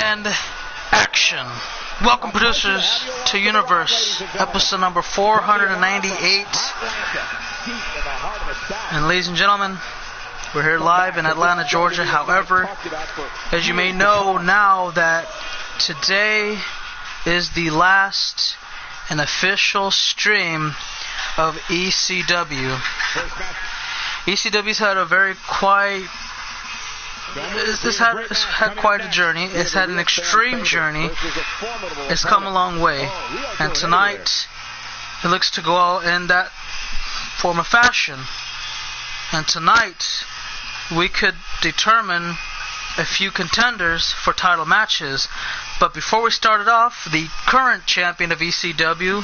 And action. Welcome, producers, to Universe, episode number 498. And ladies and gentlemen, we're here live in Atlanta, Georgia. However, as you may know now that today is the last and official stream of ECW. ECW's had a very quiet... It's had quite a journey. It's had an extreme journey. It's come a long way. And tonight, it looks to go out in that form of fashion. And tonight, we could determine a few contenders for title matches. But before we start it off, the current champion of ECW,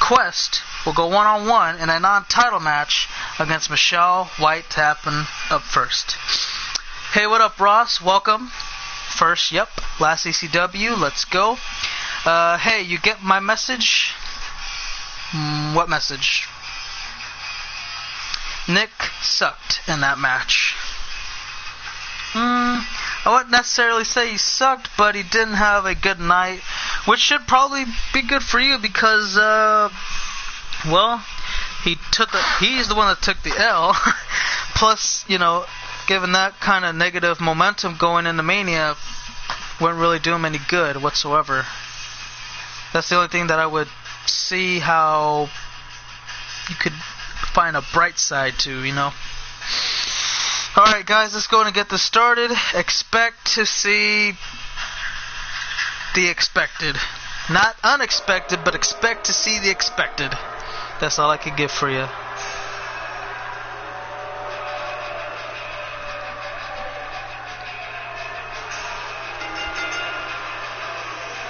Quest, will go one-on-one in a non-title match against Michelle White to happen up first. Hey, what up, Ross? Welcome. First, last ECW. Let's go. Hey, you get my message? What message? Nick sucked in that match. I wouldn't necessarily say he sucked, but he didn't have a good night, which should probably be good for you because, he's the one that took the L. Plus, given that kind of negative momentum going into Mania, wouldn't really do him any good whatsoever. That's the only thing that I would see how you could find a bright side to, Alright guys, let's go and get this started. Expect to see the expected. Not unexpected, but expect to see the expected. That's all I could give for you.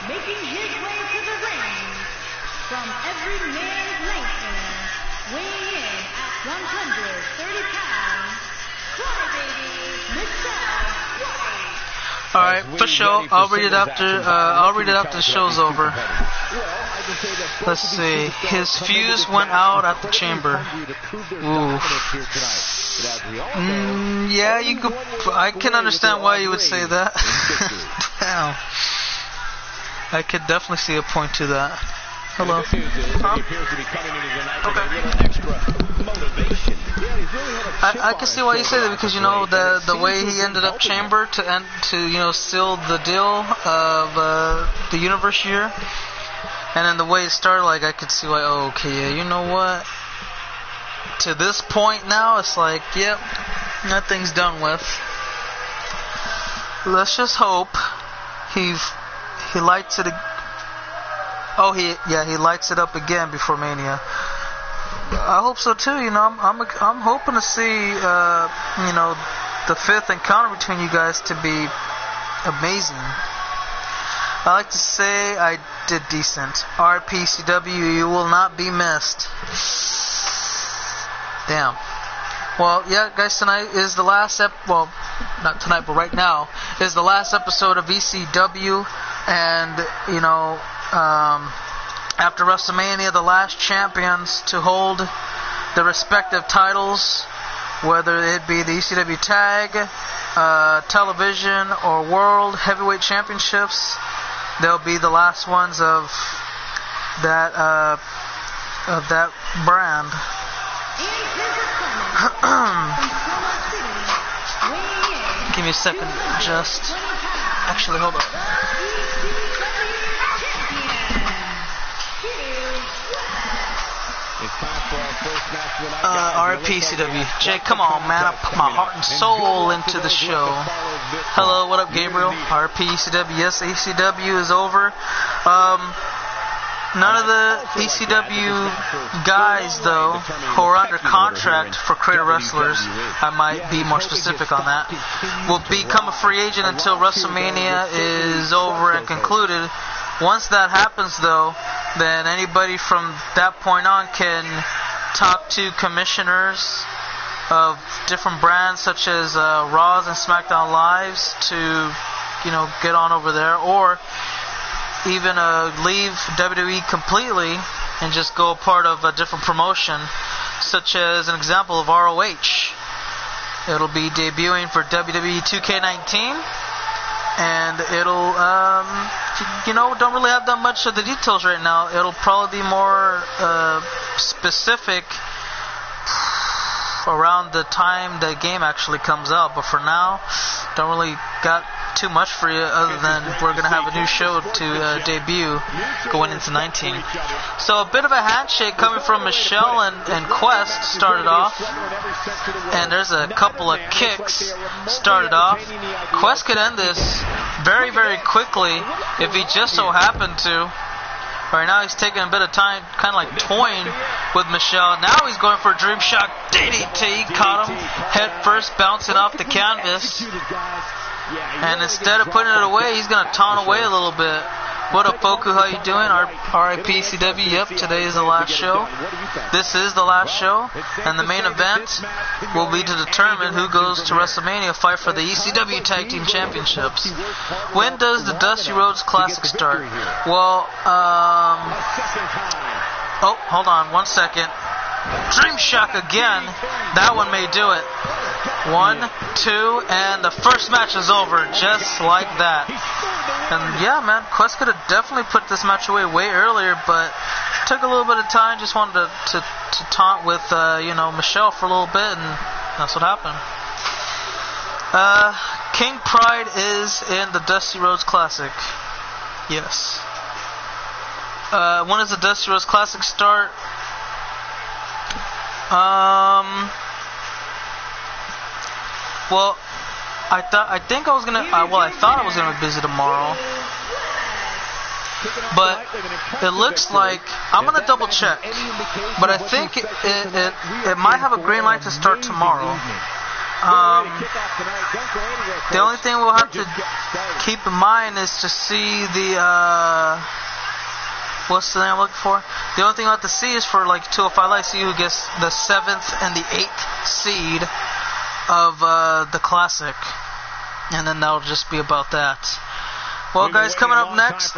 Making his way to the ring from every man's nightmare, weighing in at 130 pounds, Crybaby Michelle White. Alright, for sure. I'll read it after the show's over. Let's see. His fuse went out at the chamber. Ooh. Yeah, you could. I can understand why you would say that. Damn. I could definitely see a point to that. Hello. Huh? Okay. I can see why you say that because the way he ended up chamber to seal the deal of the Universe year, and then the way it started, I could see why. Oh, okay, yeah, you know what? To this point now, it's like, yep, nothing's done with. Let's just hope he lights it. He lights it up again before Mania. I hope so too. I'm hoping to see the fifth encounter between you guys to be amazing. I like to say I did decent. RP CW, you will not be missed. Damn. Well, yeah, guys, tonight is the last not tonight, but right now is the last episode of ECW. And, after WrestleMania, the last champions to hold the respective titles, whether it be the ECW Tag, Television, or World Heavyweight Championships, they'll be the last ones of that brand. Give me a second, actually, hold up. RP CW. Jay, come on, man. I put my heart and soul into the show. Hello, what up, Gabriel? RP ECW. Yes, ECW is over. None of the ECW guys, though, who are under contract for Creative Wrestlers, I might be more specific on that, will become a free agent until WrestleMania is over and concluded. Once that happens, though, then anybody from that point on can talk to commissioners of different brands such as Raws and SmackDown Lives to, get on over there, or even leave WWE completely and just go a part of a different promotion, such as an example of ROH. It'll be debuting for Wwe 2K18, and it'll, don't really have that much of the details right now. It'll probably be more specific around the time the game actually comes out. But for now, don't really got too much for you other than we're going to have a new show to debut going into 19. So a bit of a handshake coming from Michelle and Quest started off, and there's a couple of kicks started off. Quest could end this very, very quickly if he just so happened to. Right now he's taking a bit of time, kind of like toying with Michelle. Now he's going for a dream shot DDT. Caught him head first, bouncing off the canvas. And instead of putting it away, he's going to taunt away a little bit. What up, Foku? How you doing? RIP CW. Yep, today is the last show. This is the last show. And the main event will be to determine who goes to WrestleMania fight for the ECW Tag Team Championships. When does the Dusty Rhodes Classic start? Well, oh, hold on 1 second. Dream Shock again. That one may do it. 1, 2, and the first match is over, just like that. And yeah, man, Quest could have definitely put this match away way earlier, but took a little bit of time. Just wanted to taunt with Michelle for a little bit, and that's what happened. King Pride is in the Dusty Rhodes Classic. Yes. When does the Dusty Rhodes Classic start? Well, I thought I was gonna be busy tomorrow, but it looks like I'm gonna double check. But I think it might have a green light to start tomorrow. The only thing we'll have to keep in mind is to see the what's the name I'm looking for? The only thing we'll have to see is for like 205 Live, see who gets the 7th and the 8th seed of the Classic, and then that'll just be about that. Well, guys, coming up next,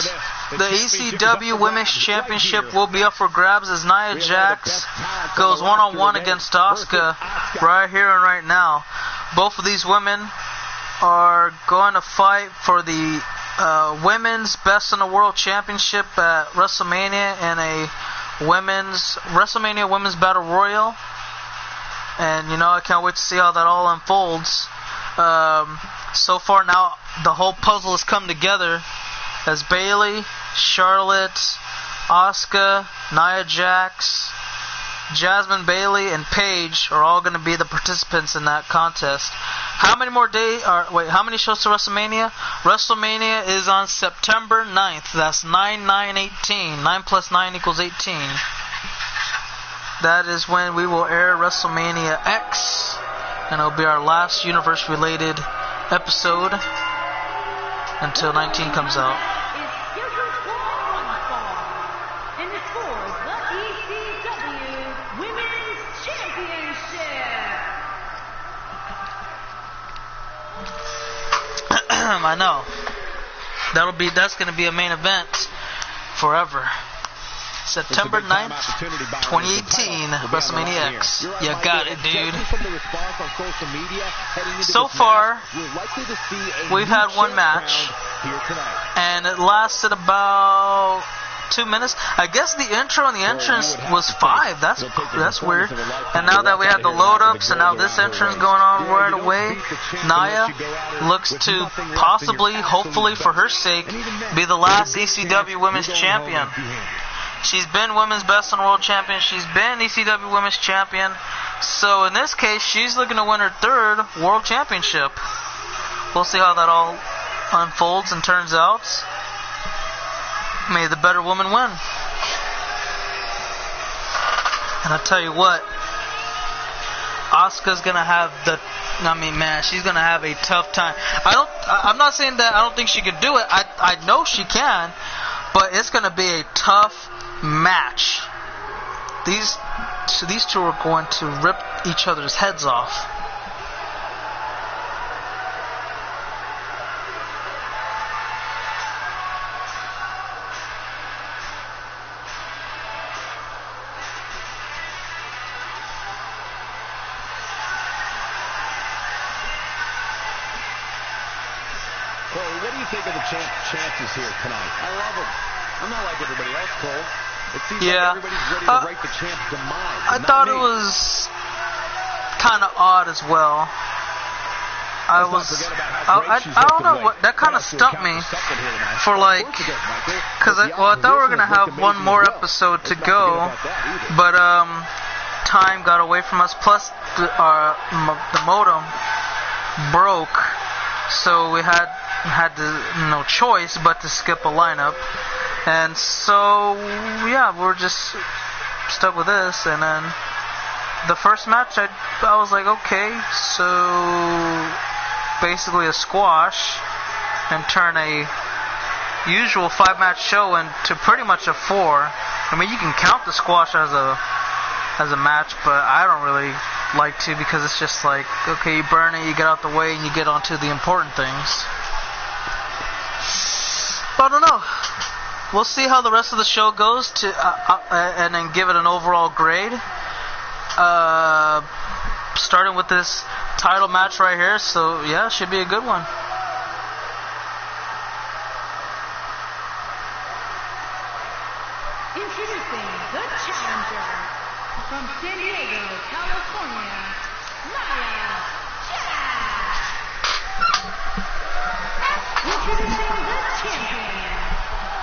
the ECW Women's Championship will be up for grabs as Nia Jax goes one-on-one against Asuka right here and right now. Both of these women are going to fight for the Women's Best in the World Championship at WrestleMania in a WrestleMania Women's Battle Royal. And, I can't wait to see how that all unfolds. So far now, the whole puzzle has come together as Bayley, Charlotte, Asuka, Nia Jax, Jasmine Bayley, and Paige are all going to be the participants in that contest. How many shows to WrestleMania? WrestleMania is on September 9th. That's 9/9/18. 9 plus 9 equals 18. That is when we will air WrestleMania X, and it'll be our last universe-related episode until 19 comes out. And it's for the ECW Women's Championship. I know. That's going to be a main event forever. September 9th, 2018, WrestleMania X. You got it, dude. So far, we've had one match, and it lasted about 2 minutes. I guess the intro and the entrance was 5. That's weird. And now that we have the load-ups, and now this entrance going on right away, Nia looks to possibly, hopefully for her sake, be the last ECW Women's Champion. She's been Women's Best in the World Champion. She's been ECW Women's Champion. So in this case, she's looking to win her 3rd World Championship. We'll see how that all unfolds and turns out. May the better woman win. And I tell you what, Asuka's gonna have she's gonna have a tough time. I'm not saying that I don't think she can do it. I know she can, but it's gonna be a tough match. These two are going to rip each other's heads off. Corey, what do you think of the chances here tonight? I love them. I'm not like everybody else, Cole. It seems like everybody's ready to write the champ's demise. I thought it was kind of odd as well. I don't know what that kind of stumped me for, like, because I thought we were gonna have one more episode to go, but time got away from us. Plus the modem broke, so we had no choice but to skip a lineup, and so yeah, we're just stuck with this. And then the first match, I was like, okay, so basically a squash, and turn a usual 5-match show into pretty much a 4. I mean, you can count the squash as a match, but I don't really like to, because it's just like, okay, you burn it, you get out the way, and you get onto the important things. But I don't know. We'll see how the rest of the show goes and then give it an overall grade. Starting with this title match right here, so yeah, should be a good one. Introducing the challenger from San Diego, California, Maya Jax. Introducing the champion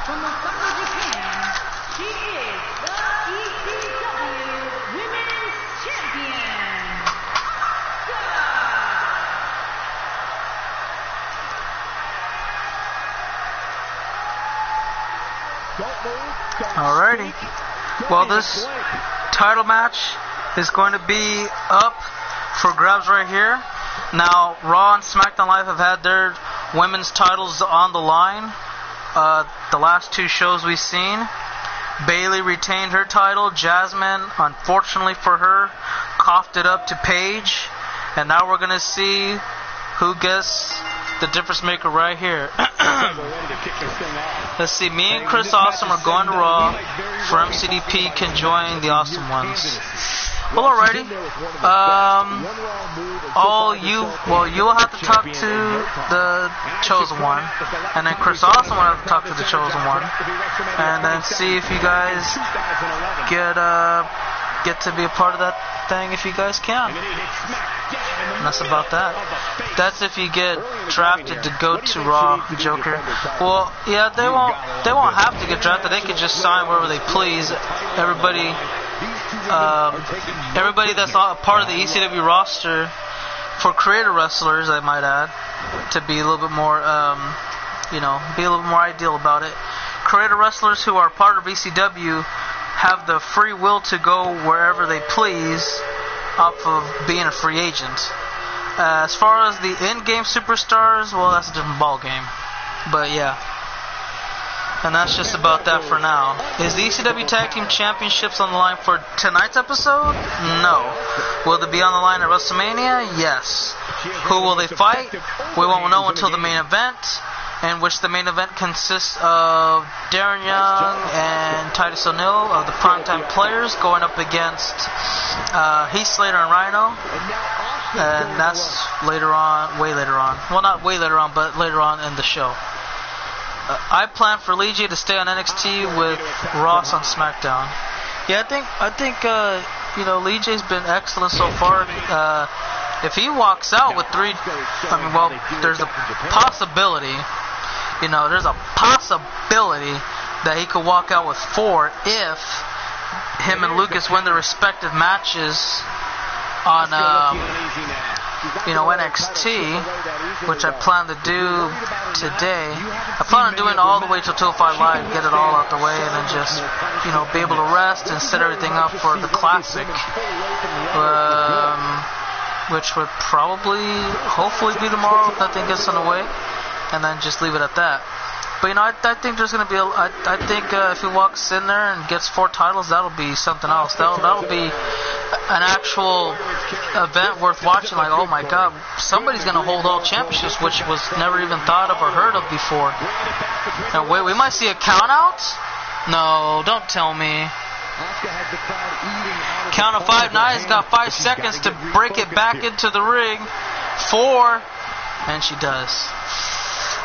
from Osaka, Japan. She is the ECW Women's Champion. Alrighty. Well, this title match is going to be up for grabs right here. Now, Raw and SmackDown Live have had their women's titles on the line. The last 2 shows we've seen, Bayley retained her title. Jasmine, unfortunately for her, coughed it up to Paige. And now we're going to see who gets the difference maker right here. Let's see, me and Chris Awesome are going to Raw, for MCDP can join the Awesome Ones. Well, alrighty. You'll have to talk to the Chosen One, and then Chris Awesome will have to talk to the Chosen One, and then see if you guys get to be a part of that thing if you guys can. And that's about that. That's if you get drafted to go to Raw, Joker. Well, yeah, they won't have to get drafted. They can just sign wherever they please. Everybody that's not a part of the ECW roster, for creator wrestlers, I might add, to be a little bit more, be a little more ideal about it. Creator wrestlers who are part of ECW have the free will to go wherever they please off of being a free agent. As far as the in-game superstars, well, that's a different ball game. But yeah. And that's just about that for now. Is the ECW Tag Team Championships on the line for tonight's episode? No. Will they be on the line at WrestleMania? Yes. Who will they fight? We won't know until the main event, in which the main event consists of Darren Young and Titus O'Neil of the Primetime Players going up against Heath Slater and Rhino. And that's later on, way later on. Well, not way later on, but later on in the show. I plan for Lee J to stay on NXT with Ross on SmackDown. Yeah, I think Lee J's been excellent so far. If he walks out with 3, there's a possibility. There's a possibility that he could walk out with 4 if him and Lucas win their respective matches on NXT, which I plan to do today. I plan on doing all the way till 205 Live, get it all out the way, and then just be able to rest and set everything up for the Classic, which would hopefully be tomorrow if nothing gets in the way, and then just leave it at that. But I think there's gonna be I think if he walks in there and gets 4 titles, that'll be something else. That'll be an actual event worth watching. Like, oh my God, somebody's gonna hold all championships, which was never even thought of or heard of before. Now wait, we might see a count out? No, don't tell me. Count of 5. Nia's got 5 seconds to break it back into the ring. 4, and she does.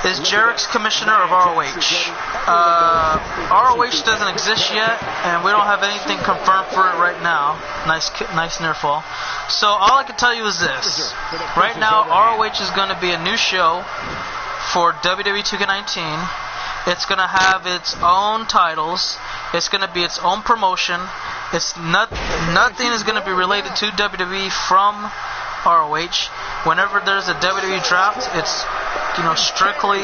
is Jarrett's commissioner of ROH. ROH doesn't exist yet, and we don't have anything confirmed for it right now. Nice near fall. So all I can tell you is this. Right now, ROH is going to be a new show for WWE 2K18. It's going to have its own titles. It's going to be its own promotion. It's nothing is going to be related to WWE from ROH. Whenever there's a WWE draft, it's strictly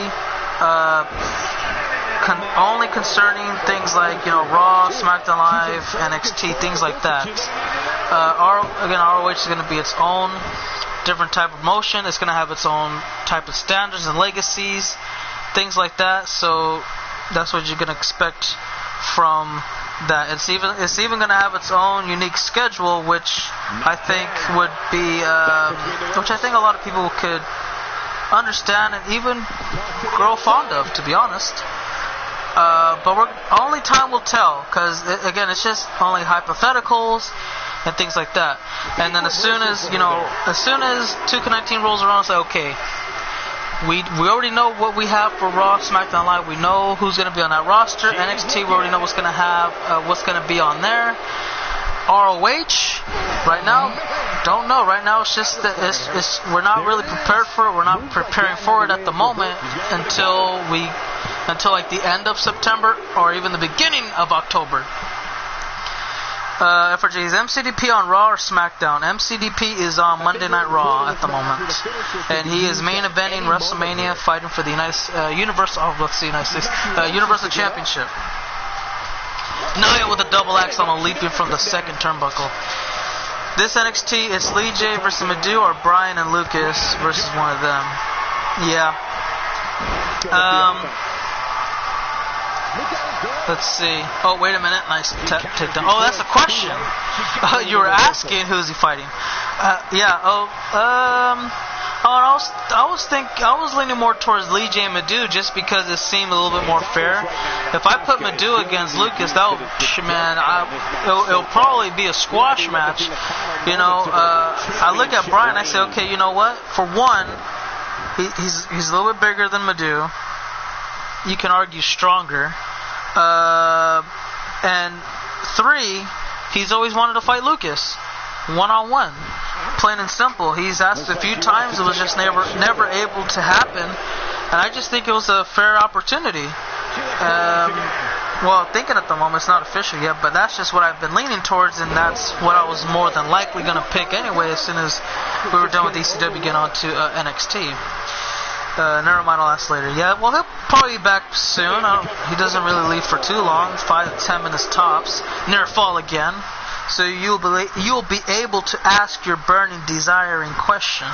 only concerning things like Raw, SmackDown Live, NXT, things like that. ROH is going to be its own different type of motion. It's going to have its own type of standards and legacies, things like that. So that's what you're going to expect from that. It's even going to have its own unique schedule, which I think would be, which I think a lot of people could understand and even grow fond of, to be honest. But only time will tell, because again, it's just only hypotheticals and things like that. And then as soon as 2K19 rolls around, it's like, okay, we already know what we have for Raw, SmackDown Live. We know who's going to be on that roster. NXT, we already know what's going to be on there. ROH, right now, don't know. Right now, it's just that we're not really prepared for it. We're not preparing for it at the moment until like the end of September or even the beginning of October. FRJ, is MCDP on Raw or SmackDown? MCDP is on Monday Night Raw at the moment, and he is main eventing WrestleMania, fighting for the Universal Championship. Nia with a double axe on a leaping from the second turnbuckle. This NXT, it's Lee J versus Madhu or Bryan and Lucas versus one of them. Yeah. Let's see. Oh, wait a minute. Nice takedown. Oh, that's a question. You were asking who's he fighting. Yeah. I was leaning more towards Lee J and Madhu just because it seemed a little bit more fair. If I put Madhu against Lucas, it'll probably be a squash match. I look at Bryan, I say, okay, you know what? For one, he's a little bit bigger than Madhu. You can argue stronger. And three, he's always wanted to fight Lucas one-on-one. Plain and simple. He's asked a few times. It was just never able to happen. And I just think it was a fair opportunity. Well, thinking at the moment, it's not official yet, but that's just what I've been leaning towards, and that's what I was more than likely going to pick anyway as soon as we were done with ECW, getting on to NXT. Never mind, I'll ask later. Yeah, well, he'll probably be back soon. He doesn't really leave for too long, 5 to 10 minutes tops. Near fall again. So you'll be able to ask your burning, desiring question.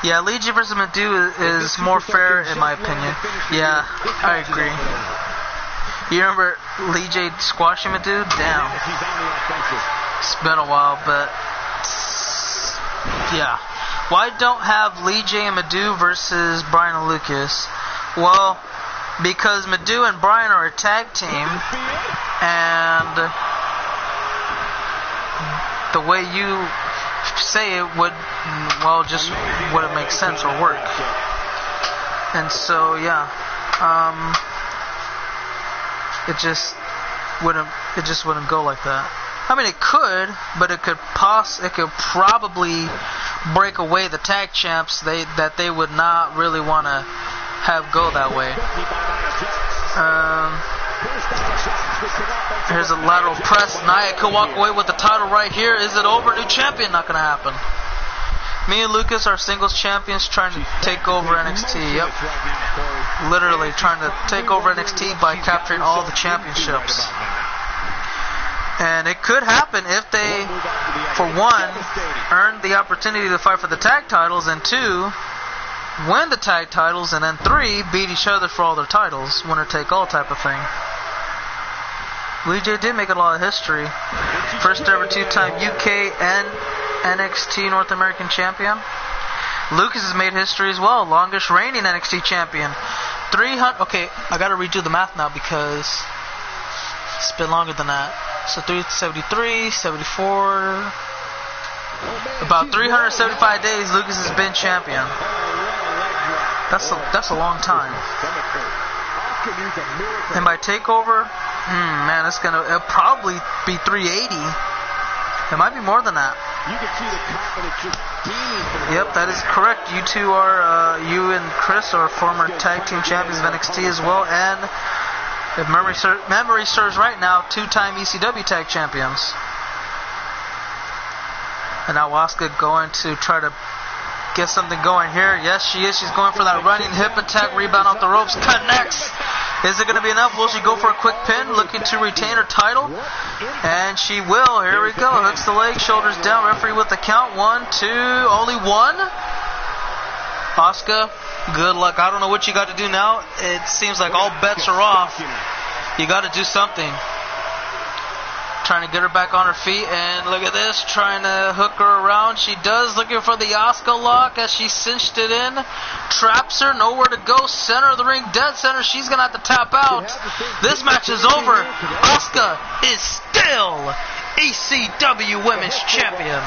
Yeah, Lee J versus Madhu is more fair in my opinion. Yeah, I agree. You remember Lee J squashing Madhu? Damn. It's been a while, but yeah. Why don't have Lee J and Madhu versus Bryan and Lucas? Well, because Madhu and Bryan are a tag team, and the way you say it just wouldn't make sense or work. And so, yeah, it just wouldn't go like that. I mean, it could, but it could probably break away the tag champs that they would not really want to have go that way. Here's a lateral press. Nia could walk away with the title right here. Is it over? New champion? Not going to happen. Me and Lucas are singles champions trying to take over NXT. Yep. Literally trying to take over NXT by capturing all the championships. And it could happen if they, for one, earn the opportunity to fight for the tag titles, and two, win the tag titles, and then three, beat each other for all their titles. Winner take all type of thing. Lee J did make a lot of history. First ever 2-time UK and NXT North American champion. Lucas has made history as well. Longest reigning NXT champion. 300. Okay, I gotta redo the math now because it's been longer than that. So 373, 74. About 375 days Lucas has been champion. That's a long time. And by takeover, man, it'll probably be 380. It might be more than that. You can see the confidence just beaming from the Yep, that is correct. You two are, you and Chris are former tag team champions of NXT as well, and if memory serves right now, 2-time ECW tag champions. And now Asuka going to try to get something going here. Yes, she is. She's going for that running hip attack, rebound off the ropes, connects. Is it going to be enough? Will she go for a quick pin, looking to retain her title? And she will. Here we go. Hooks the leg, shoulders down. Referee with the count. 1, 2, only one. Asuka, good luck. I don't know what you got to do now. It seems like all bets are off. You got to do something. Trying to get her back on her feet, and look at this, trying to hook her around. She does, looking for the Asuka lock as she cinched it in. Traps her, nowhere to go, center of the ring, dead center. She's going to have to tap out. This match is over. Asuka is still ECW Women's Champion.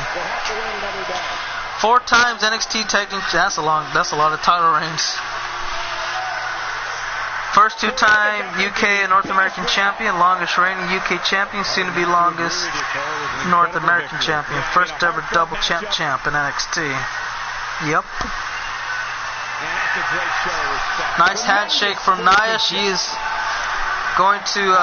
4 times NXT Tag Team. That's a lot of title reigns. First 2-time UK and North American champion, longest reigning UK champion, soon to be longest North American champion, first ever double champ in NXT. Yep. Nice handshake from Nia. She is going to,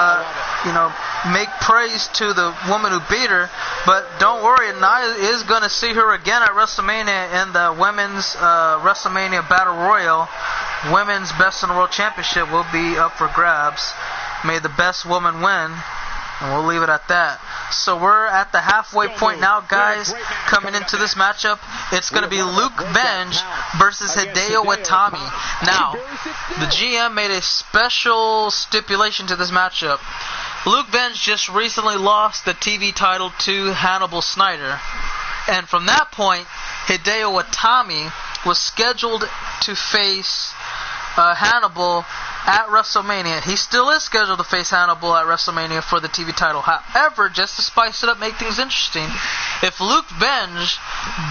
make praise to the woman who beat her. But don't worry, Nia is going to see her again at WrestleMania in the women's WrestleMania Battle Royal. Women's Best in the World Championship will be up for grabs. May the best woman win. And we'll leave it at that. So we're at the halfway point now, guys. Coming into this matchup, it's going to be Luke Venge versus Hideo Itami. Now, the GM made a special stipulation to this matchup. Luke Venge just recently lost the TV title to Hannibal Snyder. And from that point, Hideo Itami was scheduled to face Hannibal at WrestleMania. He still is scheduled to face Hannibal at WrestleMania for the TV title. However, just to spice it up, make things interesting, if Luke Venge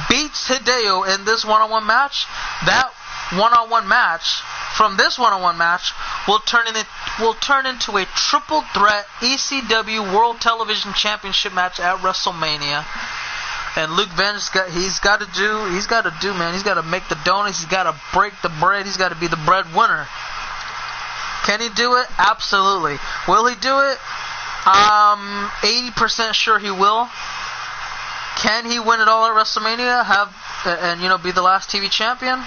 beats Hideo in this one-on-one match, that one-on-one match from this one-on-one match will turn into a triple threat ECW World Television Championship match at WrestleMania. And Luke Venge, he's got to do, man. He's got to make the donuts. He's got to break the bread. He's got to be the breadwinner. Can he do it? Absolutely. Will he do it? 80% sure he will. Can he win it all at WrestleMania? Be the last TV champion?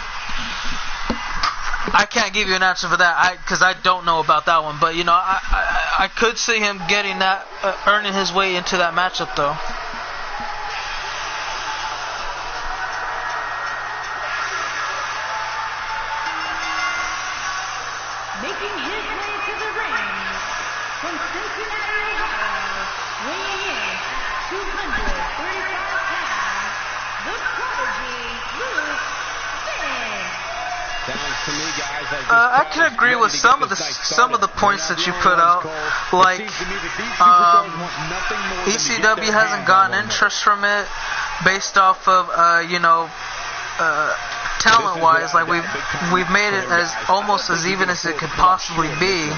I can't give you an answer for that, because I don't know about that one. But I could see him getting that, earning his way into that matchup though. Making his way to the ring from Cincinnati, Ohio, weighing in at 235 pounds, the prodigy, Luke Venge. Sounds to me, guys, like I can agree with some of the points that you put out. Like, ECW hasn't gotten interest from it based off of talent-wise. Like we've made it as almost as even as it could possibly be.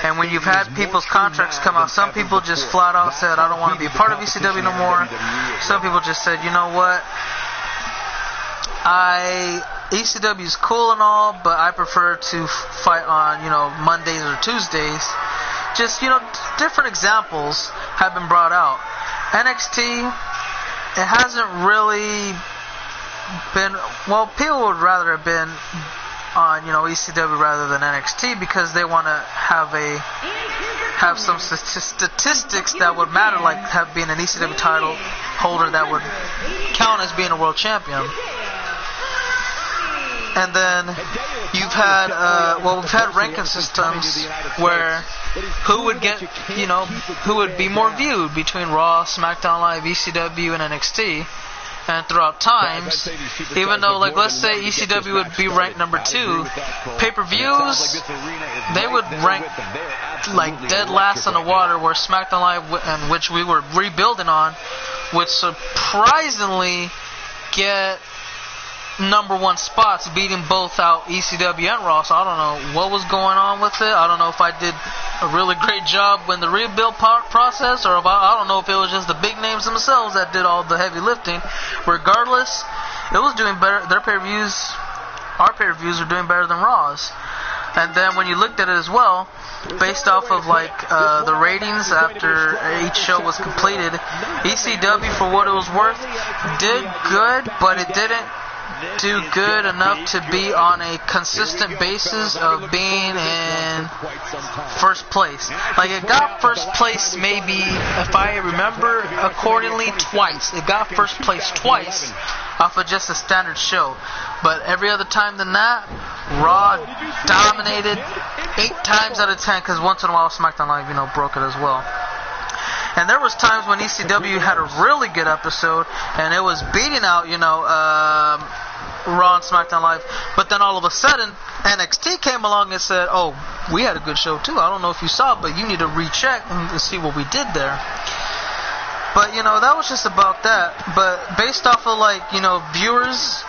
And when you've had people's contracts come out, some people just flat out said, I don't want to be a part of ECW no more. Some people just said, you know what, ECW is cool and all, but I prefer to fight on, Mondays or Tuesdays. Just, different examples have been brought out. NXT, it hasn't really been, people would rather have been on, ECW rather than NXT because they want to have some statistics that would matter, like being an ECW title holder that would count as being a world champion. And then we've had ranking systems where who would get, who would be more viewed between Raw, SmackDown Live, ECW, and NXT. And throughout times, even though, let's say ECW would be ranked number 2, pay-per-views, they would rank dead last in the water, where SmackDown Live, and which we were rebuilding on, would surprisingly get #1 spots, beating both out ECW and Raw. So I don't know what was going on with it. I don't know if I did a really great job when the rebuild process, or if I don't know if it was just the big names themselves that did all the heavy lifting. Regardless, it was doing better. Their pay-per-views, our pay-per-views, are doing better than Raw's. And then when you looked at it as well, based off of like the ratings after each show was completed, ECW, for what it was worth, did good, but it didn't do good enough to be on a consistent basis of being in first place. Like, it got first place maybe, if I remember accordingly, twice. It got first place twice off of just a standard show. But every other time than that, Raw dominated 8 times out of 10, because once in a while SmackDown Live, broke it as well. And there was times when ECW had a really good episode, and it was beating out, Raw and SmackDown Live. But then all of a sudden, NXT came along and said, "Oh, we had a good show too. I don't know if you saw it, but you need to recheck and see what we did there." But, that was just about that. But based off of, viewers,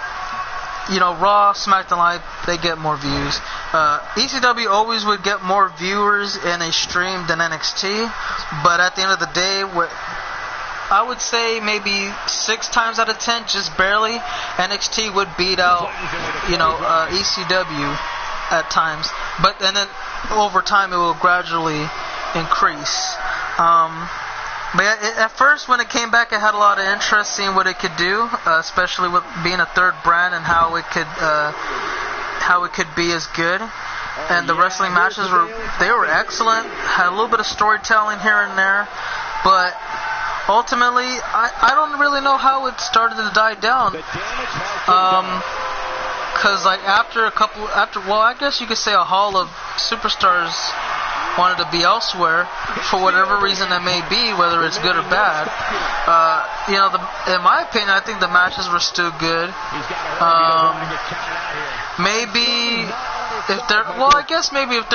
Raw, SmackDown Live, they get more views. ECW always would get more viewers in a stream than NXT, but at the end of the day, I would say maybe 6 times out of 10, just barely, NXT would beat out, ECW at times. And then over time, it will gradually increase. But at first, when it came back, it had a lot of interest seeing what it could do, especially with being a third brand and how it could be as good. And the wrestling matches were excellent. Had a little bit of storytelling here and there, but ultimately, I don't really know how it started to die down. Because I guess you could say a Hall of Superstars wanted to be elsewhere for whatever reason that may be, whether it's good or bad. In my opinion, I think the matches were still good. Maybe if there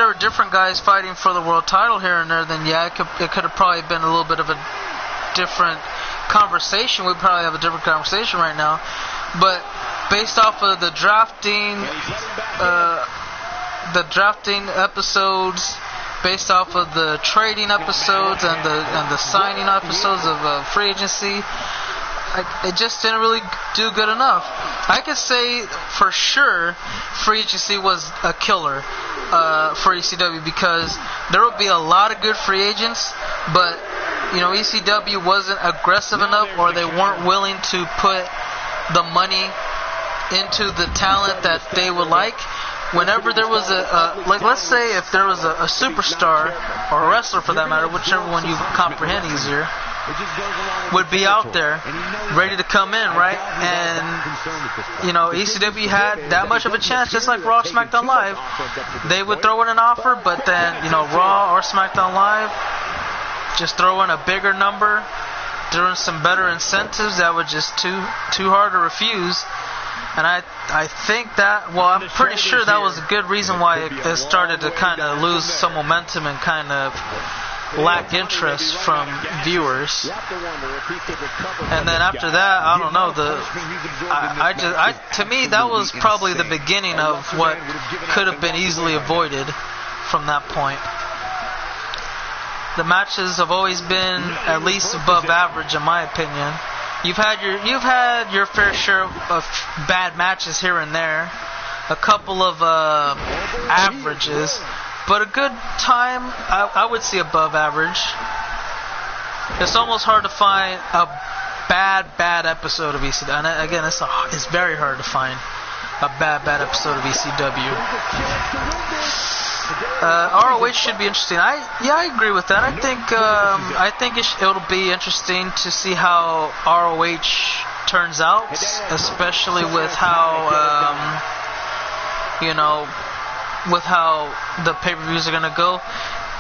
were different guys fighting for the world title here and there, then yeah, it could have probably been a little bit of a different conversation. We'd probably have a different conversation right now. But based off of the drafting episodes, based off of the trading episodes and the signing episodes of free agency, it just didn't really do good enough. I could say for sure free agency was a killer for ECW, because there would be a lot of good free agents, but ECW wasn't aggressive enough, or they weren't willing to put the money into the talent that they would like. Whenever there was let's say if there was a superstar, or a wrestler for that matter, whichever one you comprehend easier, would be out there ready to come in, right? And ECW had that much of a chance, just like Raw, SmackDown Live. They would throw in an offer, but then Raw or SmackDown Live just throw in a bigger number, throw in some better incentives that were just too hard to refuse. And I think I'm pretty sure that was a good reason why it started to kind of lose some momentum and kind of lack interest from viewers. And then after that, I don't know, to me that was probably the beginning of what could have been easily avoided from that point. The matches have always been at least above average, in my opinion. You've had your fair share of bad matches here and there, a couple of averages, but a good time, I would say above average. It's almost hard to find a bad episode of ECW. And again, it's very hard to find a bad episode of ECW. ROH should be interesting. I agree with that. I think it'll be interesting to see how ROH turns out, especially with how with how the pay-per-views are gonna go.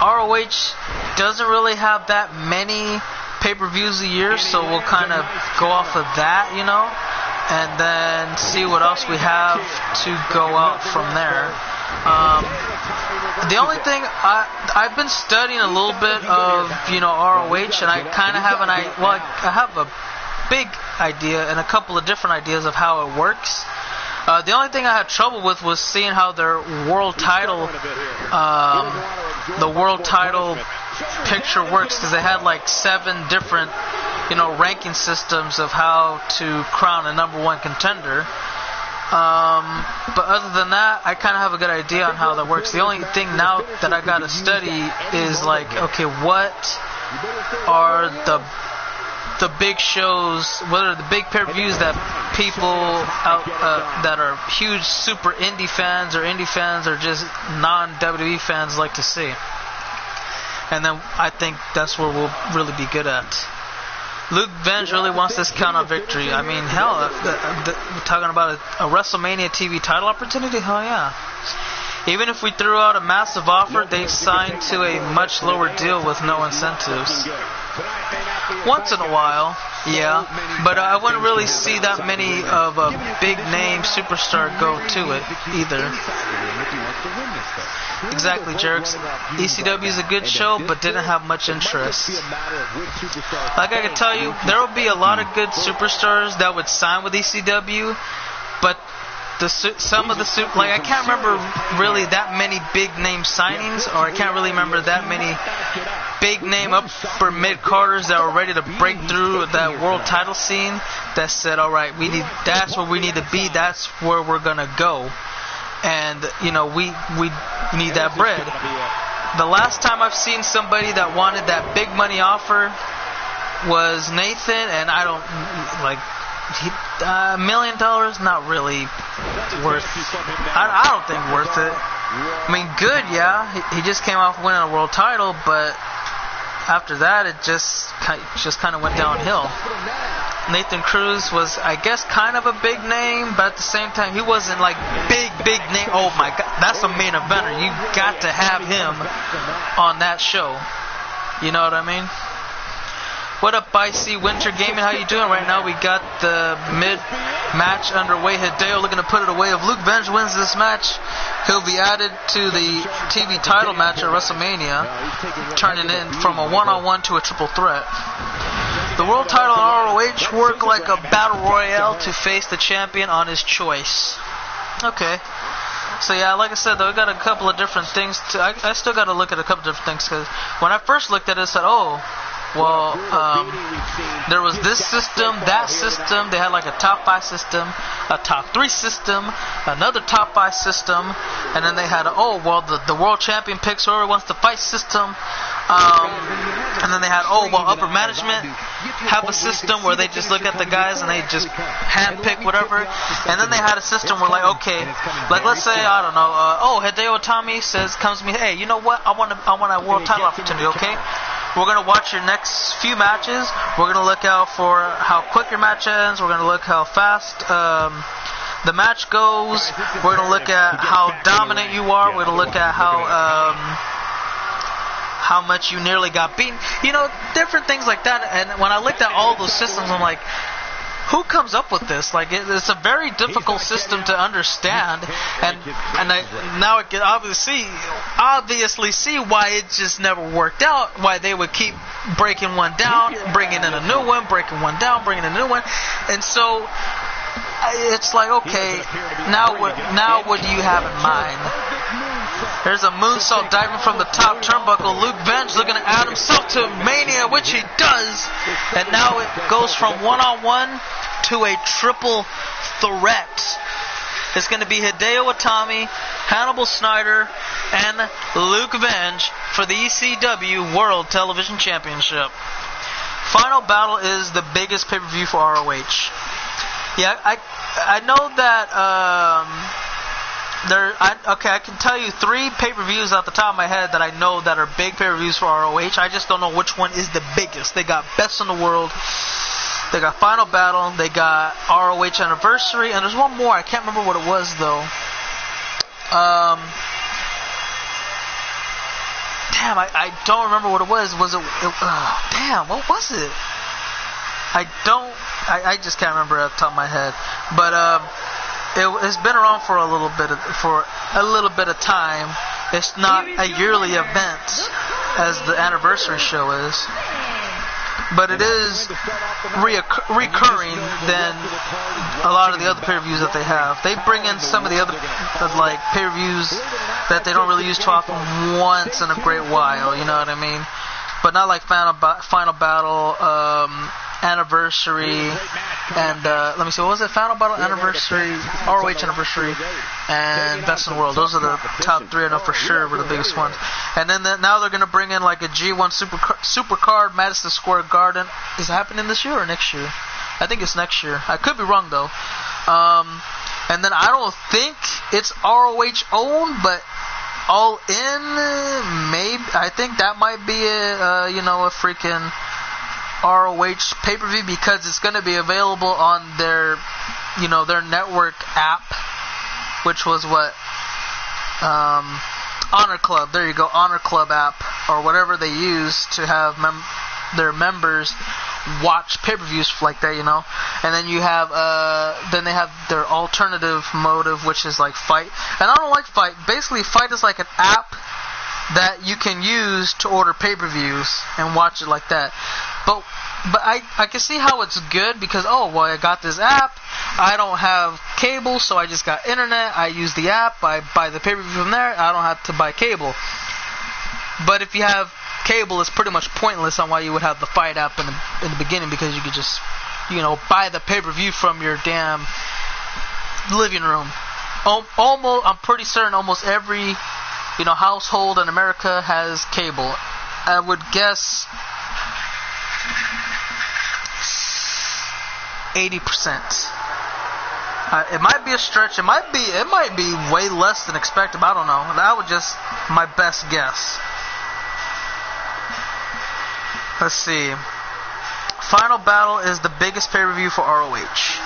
ROH doesn't really have that many pay-per-views a year, so we'll kind of go off of that, and then see what else we have to go out from there. The only thing I've been studying a little bit of ROH, and I kind of have I have a big idea and a couple of different ideas of how it works. The only thing I had trouble with was seeing how their world title, the world title picture works, because they had like 7 different, ranking systems of how to crown a #1 contender. But other than that, I kind of have a good idea on how that works. The only thing now that I got to study is like, okay, what are the big shows, what are the big pay-per-views that people out that are huge super indie fans or just non-WWE fans like to see. And then I think that's where we'll really be good at. Luke Venge really wants this count on victory. I mean, hell, we're talking about a WrestleMania TV title opportunity? Hell yeah. Even if we threw out a massive offer, they'd sign to a much lower deal with no incentives. Once in a while, yeah, but I wouldn't really see that many of a big name superstar go to it either. Exactly, jerks. ECW is a good show, but didn't have much interest. Like I can tell you, there will be a lot of good superstars that would sign with ECW, but some of the like I can't remember really that many big name signings, or I can't really remember that many big name upper mid carders that were ready to break through that world title scene that said, all right, that's where we need to be, that's where we're gonna go, and we need that bread. The last time I've seen somebody that wanted that big money offer was Nathan, and I don't like. $1 million, not really worth. I don't think worth it. I mean, good, yeah. He just came off winning a world title, but after that, it just kind of went downhill. Nathan Cruz was, I guess, kind of a big name, but at the same time, he wasn't like big name. Oh my God, that's a main eventer. You got to have him on that show. You know what I mean? What up, IC Winter Gaming? How you doing right now? We got the mid-match underway. Hideo looking to put it away. If Luke Venge wins this match, he'll be added to the TV title match at WrestleMania, turning it from a one-on-one to a triple threat. The world title and ROH work like a battle royale to face the champion on his choice. Okay. So yeah, like I said, though, we got a couple of different things. I still got to look at a couple of different things, because when I first looked at it, I said, oh, well, there was this system, that system. They had like a top 5 system, a top 3 system, another top 5 system, and then they had the world champion picks whoever wants to fight system. And then they had upper management have a system where they just look at the guys and they just handpick whatever. And then they had a system where like, okay, like let's say, I don't know, Hideo Itami comes to me, hey, you know what? I want a world title opportunity, okay? We're going to watch your next few matches. We're going to look out for how quick your match ends. We're going to look how fast the match goes. We're going to look at how dominant you are. We're going to look at how much you nearly got beaten. Different things like that. And when I looked at all those systems, I'm like, who comes up with this? Like, it's a very difficult system to understand, and I can obviously see why it just never worked out. Why they would keep breaking one down, bringing in a new one, breaking one down, bringing in a new one, and so it's like, okay, now what do you have in mind? There's a moonsault diving from the top turnbuckle. Luke Venge looking to add himself to Mania, which he does. And now it goes from one-on-one to a triple threat. It's going to be Hideo Itami, Hannibal Snyder, and Luke Venge for the ECW World Television Championship. Final battle is the biggest pay-per-view for ROH. Yeah, I know that... I can tell you 3 pay-per-views off the top of my head that I know that are big pay-per-views for ROH. I just don't know which one is the biggest. They got Best in the World, they got Final Battle, they got ROH Anniversary, and there's one more. I can't remember what it was though. Damn, I don't remember what it was. What was it? I just can't remember at the top of my head. But it's been around for a little bit of time. It's not a yearly event as the anniversary show is. but it is recurring than a lot of the other pay-per-views that they have. They bring in some of the other like pay-per-views that they don't really use too often once in a great while, you know what I mean? But not like Final Battle, Anniversary, and let me see, what was it? Final Battle, Anniversary, ROH Anniversary, and Best in the World. Those are the top three I know for sure were the biggest ones. And then now they're going to bring in like a G1 Supercard, Madison Square Garden. Is it happening this year or next year? I think it's next year. I could be wrong though. And then I don't think it's ROH owned, but All In, maybe. I think that might be a freaking ROH pay-per-view, because it's going to be available on their network app, which was what Honor Club. There you go, Honor Club app, or whatever they use to have their members watch pay-per-views like that, And then you have then they have their alternative motive, which is like Fight. And I don't like Fight. Basically, Fight is like an app that you can use to order pay-per-views and watch it like that. But I can see how it's good, because I got this app. I don't have cable, so I just got internet. I use the app. I buy the pay-per-view from there. I don't have to buy cable. But if you have cable, it's pretty much pointless on why you would have the Fight app in the beginning, because you could just buy the pay-per-view from your damn living room. I'm pretty certain almost every household in America has cable. I would guess 80%. It might be a stretch. It might be way less than expected. But I don't know. That was just my best guess. Let's see. Final Battle is the biggest pay-per-view for ROH.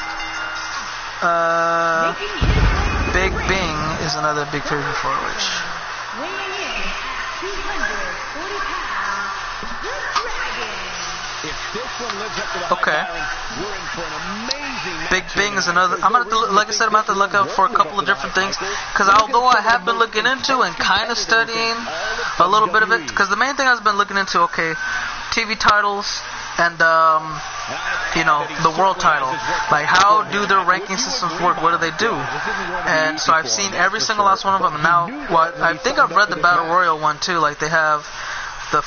Big Bing is another big pay-per-view for ROH. Weighing in at 240 pounds, the Dragon. If this one lives up to the Okay. we're in for an amazing match. Big Bing is another. I'm gonna have to, like I said, I'm gonna have to look out for a couple of different things, because although I have been looking into and kind of studying a little bit of it, because the main thing I've been looking into, TV titles and the world title, like how do their ranking systems work? What do they do? And so I've seen every single last one of them. And now, I think I've read the Battle Royal one too. Like they have the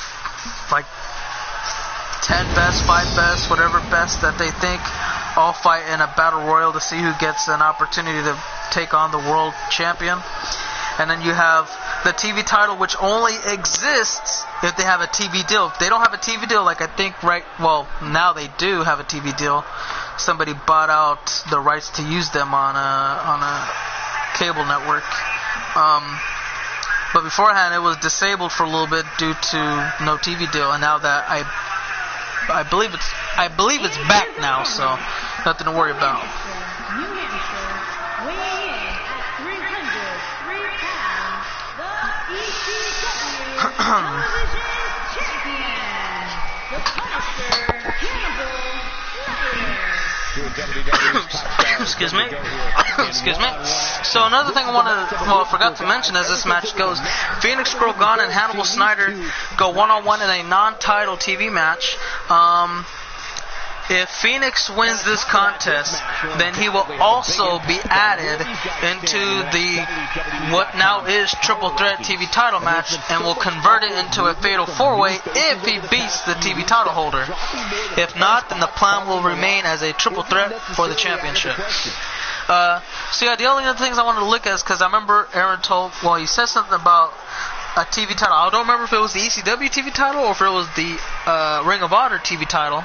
10 best, 5 best, whatever best that they think, all fight in a Battle Royal to see who gets an opportunity to take on the world champion. And then you have the TV title, which only exists if they have a TV deal. If they don't have a TV deal, like I think now they do have a TV deal. Somebody bought out the rights to use them on a cable network. But beforehand, it was disabled for a little bit due to no TV deal. And now that I believe it's back now, so nothing to worry about. New Hampshire, weighing in at 303 pounds, the ECW Television Champion, the Punisher, Cannibal Snyder. Excuse me. Excuse me. So another thing I forgot to mention as this match goes, Phoenix Grogan and Hannibal Snyder go one-on-one in a non-title TV match. If Phoenix wins this contest, then he will also be added into the what now is Triple Threat TV title match, and will convert it into a Fatal 4-Way if he beats the TV title holder. If not, then the plan will remain as a Triple Threat for the championship. The only other things I wanted to look at is because I remember Aaron he said something about a TV title. I don't remember if it was the ECW TV title or if it was the Ring of Honor TV title.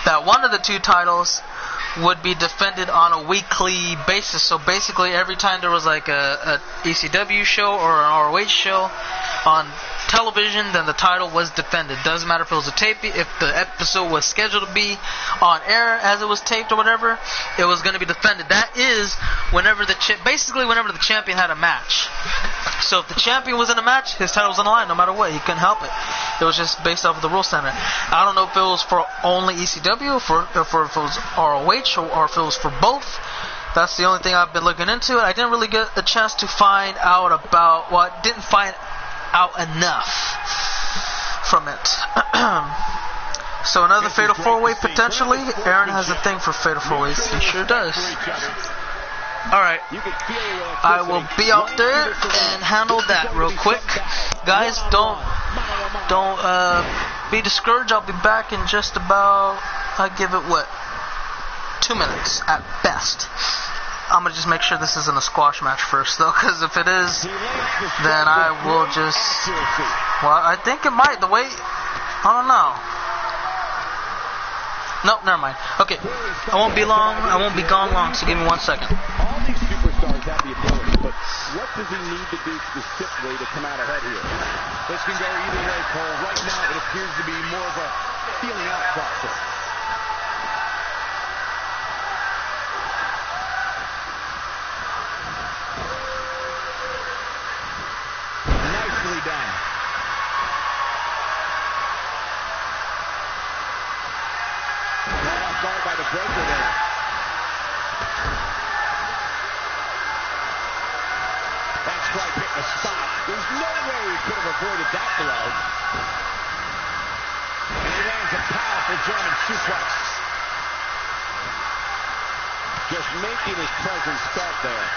That one of the two titles would be defended on a weekly basis. So basically, every time there was like a ECW show or an ROH show on television, then the title was defended. Doesn't matter if it was a tape, if the episode was scheduled to be on air as it was taped or whatever, it was going to be defended. That is whenever the champion had a match. So if the champion was in a match, his title was on the line no matter what. He couldn't help it. It was just based off of the rule standard. I don't know if it was for only ECW, if it was ROH, or if it was for both. That's the only thing I've been looking into. I didn't really get a chance to find out about, didn't find out enough from it. So another fatal 4-way potentially. Aaron has a thing for fatal 4-ways. He sure does. Alright. I will be out there and handle that real quick. Guys, don't be discouraged. I'll be back in just about, I give it what? 2 minutes at best. I'm going to just make sure this isn't a squash match first, though, because if it is, then I will just... Well, I think it might. The way... I don't know. Nope, never mind. Okay, I won't be long. I won't be gone long, so give me 1 second. All these superstars have the ability, but what does he need to do specifically to come out ahead here? This can go either way, Cole. Right now, it appears to be more of a feeling out process. Nicely done. Caught off guard by the breaker there. That strike hit the spot. There's no way he could have avoided that blow. And he lands a powerful German suplex. Just making his presence felt there.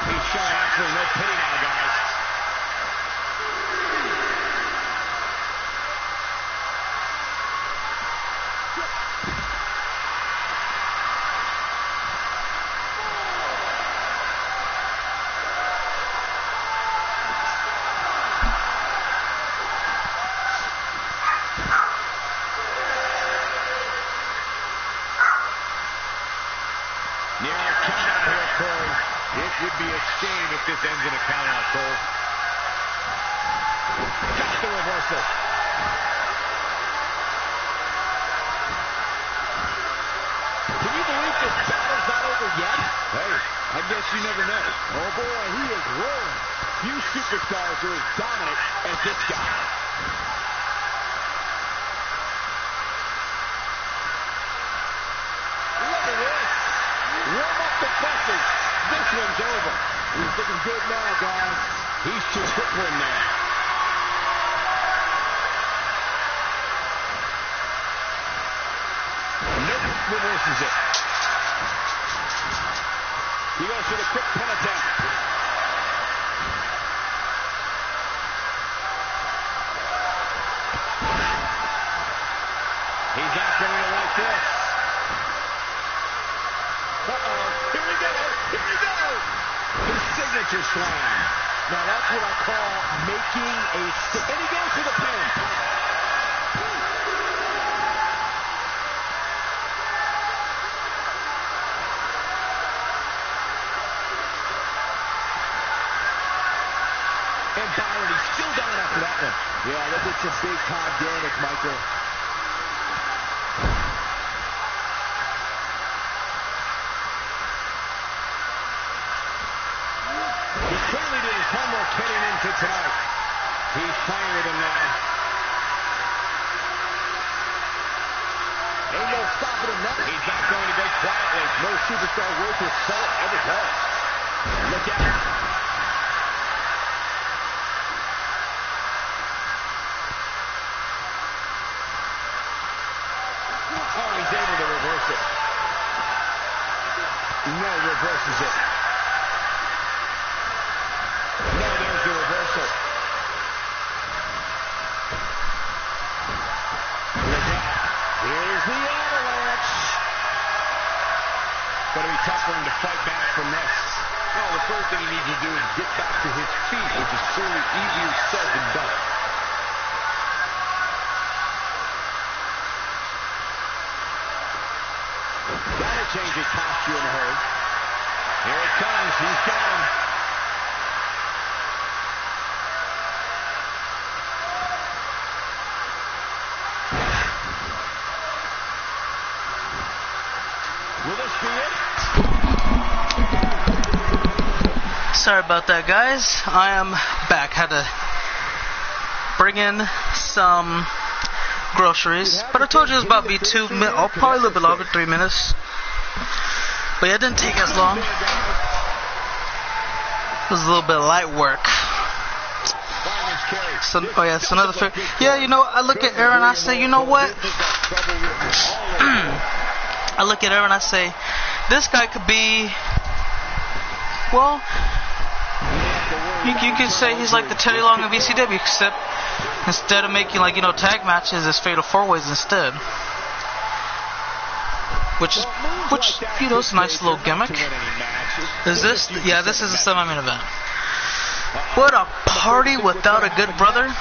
He's showing absolutely no pity now, guys. It would be a shame if this ends in a count-out, Cole. Got the reversal. Can you believe this battle's not over yet? Hey, I guess you never know. Oh boy, he is rolling. Few superstars are as dominant as this guy. Look at this. Warm up the buses. This one's over. He's looking good now, guys. He's just crippling now. Nope, reverses it. He goes for the quick pin attempt. He's not going to like this. Uh-oh. Here we go. Here we go. His signature slam. Now that's what I call making a stick. And he goes for the pin. And Byron, he's still down after that one. Yeah, that did some big time damage, Michael. He clearly did his homework heading into tonight. He's playing with him now. Ain't no stopping him now. He's not going to go quietly. No superstar worth his salt ever does. Look at it. Oh, he's able to reverse it. No, reverses it. No, there's the reversal. Look out. Here's the avalanche. Going to be tough for him to fight back from this. Well, the first thing he needs to do is get back to his feet, which is surely easier said than done. Gotta change his posture in a hurry. Here it comes. He's got him. Will this be it? Sorry about that, guys. I am back. Had to bring in some groceries, but I told you it was about to be 2 minutes. Oh, probably a little bit longer, 3 minutes. But yeah, it didn't take as long. It was a little bit of light work. So, oh yeah, it's another fair. Yeah, you know, I look at Aaron and I say, you know what? I look at Aaron and I say, this guy could be, well, you could say he's like the Teddy Long of ECW, except instead of making, like, you know, tag matches, it's fatal 4-ways instead. Which, you know, it's a nice little gimmick. Is this? Yeah, this is a semi-main event. What a party without a good brother.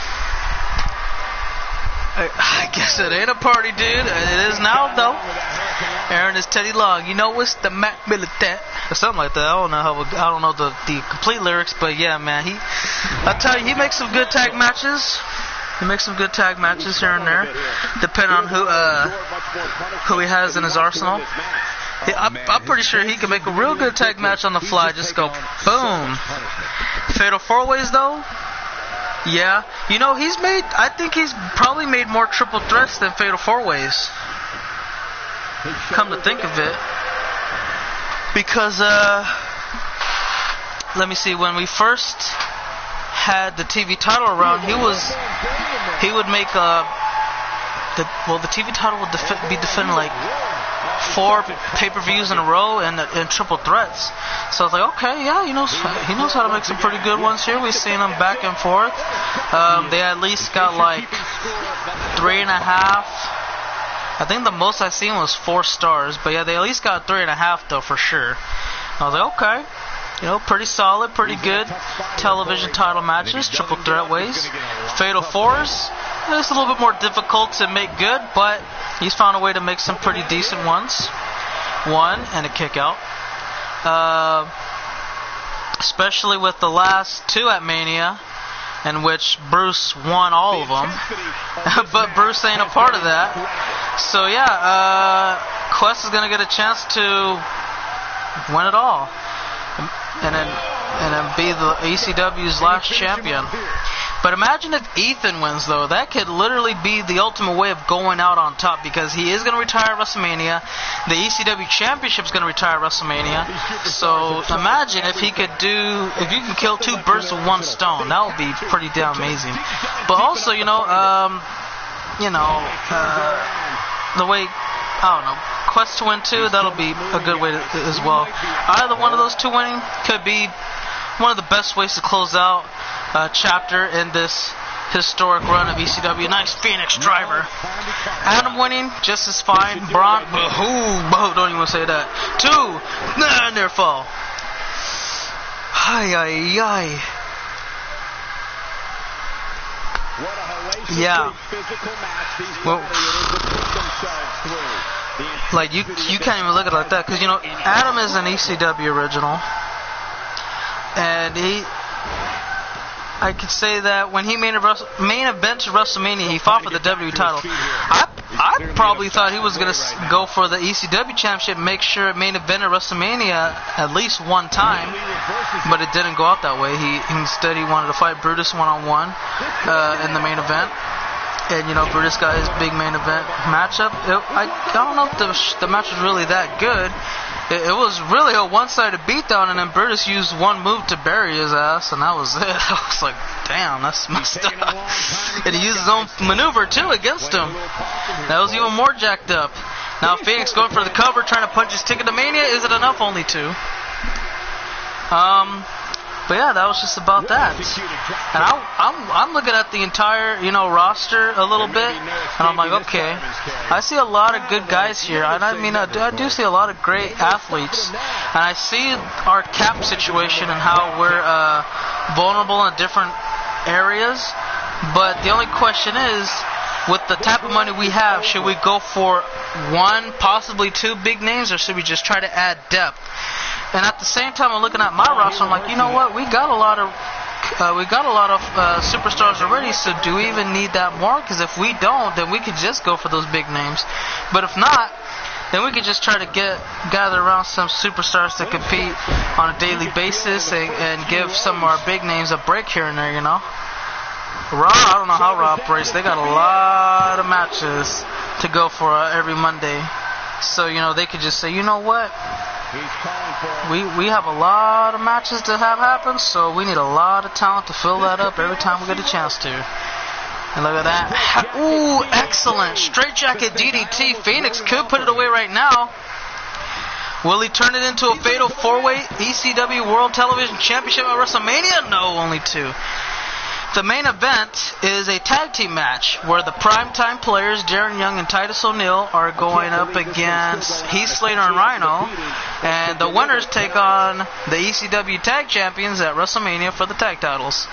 I guess it ain't a party, dude. It is now, though. Aaron is Teddy Long. You know what's the Mac Militant? Or something like that. I don't know the complete lyrics, but yeah, man. I tell you, he makes some good tag matches. He makes some good tag matches here and there, depending on who he has in his arsenal. I'm pretty sure he can make a real good tag match on the fly. Just go boom. Fatal 4-ways though. Yeah, you know, I think he's probably made more triple threats than Fatal 4-ways. Come to think of it. Because, let me see, when we first had the TV title around, he would make, the TV title would be defending like 4 pay-per-views in a row and triple threats. So I was like, okay, yeah, he knows how to make some pretty good ones here. We've seen them back and forth. They at least got like 3.5. I think the most I've seen was 4 stars, but yeah, they at least got 3.5 though for sure. I was like, okay, you know, pretty solid, pretty good television title matches, triple threat ways. Fatal 4s, it's a little bit more difficult to make good, but he's found a way to make some pretty decent ones. 1 and a kick out. Especially with the last 2 at Mania, in which Bruce won all of them. But Bruce ain't a part of that. So yeah, Quest is going to get a chance to win it all. And then be the ECW's last champion. But imagine if Ethan wins, though. That could literally be the ultimate way of going out on top, because he is going to retire at WrestleMania. The ECW Championship is going to retire at WrestleMania. So imagine if you can kill 2 birds with 1 stone. That would be pretty damn amazing. But also, the way, I don't know, Quest to win too, that'll be a good way as well. Either one of those 2 winning could be one of the best ways to close out chapter in this historic run of ECW. Nice Phoenix driver. Adam winning just as fine. Braun, don't even say that. 2, near fall. Yeah. Well, like you can't even look at it like that, because Adam is an ECW original, and I could say that when he main event to WrestleMania, he fought for the WWE title. I probably thought he was going to go for the ECW Championship, make sure it main event at WrestleMania at least 1 time, but it didn't go out that way. Instead he wanted to fight Brutus one-on-one in the main event. And, Brutus got his big main event matchup. I don't know if the match was really that good. It was really a one-sided beatdown, and then Brutus used 1 move to bury his ass, and that was it. I was like, damn, that's messed up. And he used his own maneuver, too, against him. That was even more jacked up. Now Phoenix going for the cover, trying to punch his ticket to Mania. Is it enough? Only 2. But yeah, that was just about that. And I'm looking at the entire, roster a little bit, and I'm like, okay, I see a lot of good guys here. And I mean, I do see a lot of great athletes. And I see our cap situation and how we're vulnerable in different areas. But the only question is, with the type of money we have, should we go for 1, possibly 2 big names, or should we just try to add depth? And at the same time, I'm looking at my roster. I'm like, you know what? We got a lot of superstars already. So do we even need that more? Because if we don't, then we could just go for those big names. But if not, then we could just try to gather around some superstars to compete on a daily basis and give some of our big names a break here and there. Raw, I don't know how Raw operates. They got a lot of matches to go for every Monday. So, you know, they could just say, you know what? He's calling for We have a lot of matches to have happen, so we need a lot of talent to fill that up every time we get a chance to. And look at that. Ooh, excellent. Straight jacket DDT. Phoenix could put it away right now. Will he turn it into a fatal 4-way ECW World Television Championship at WrestleMania? No, only 2. The main event is a tag team match where the primetime players Darren Young and Titus O'Neil are going up against Heath Slater and Rhino, and the winners take on the ECW Tag Champions at WrestleMania for the tag titles.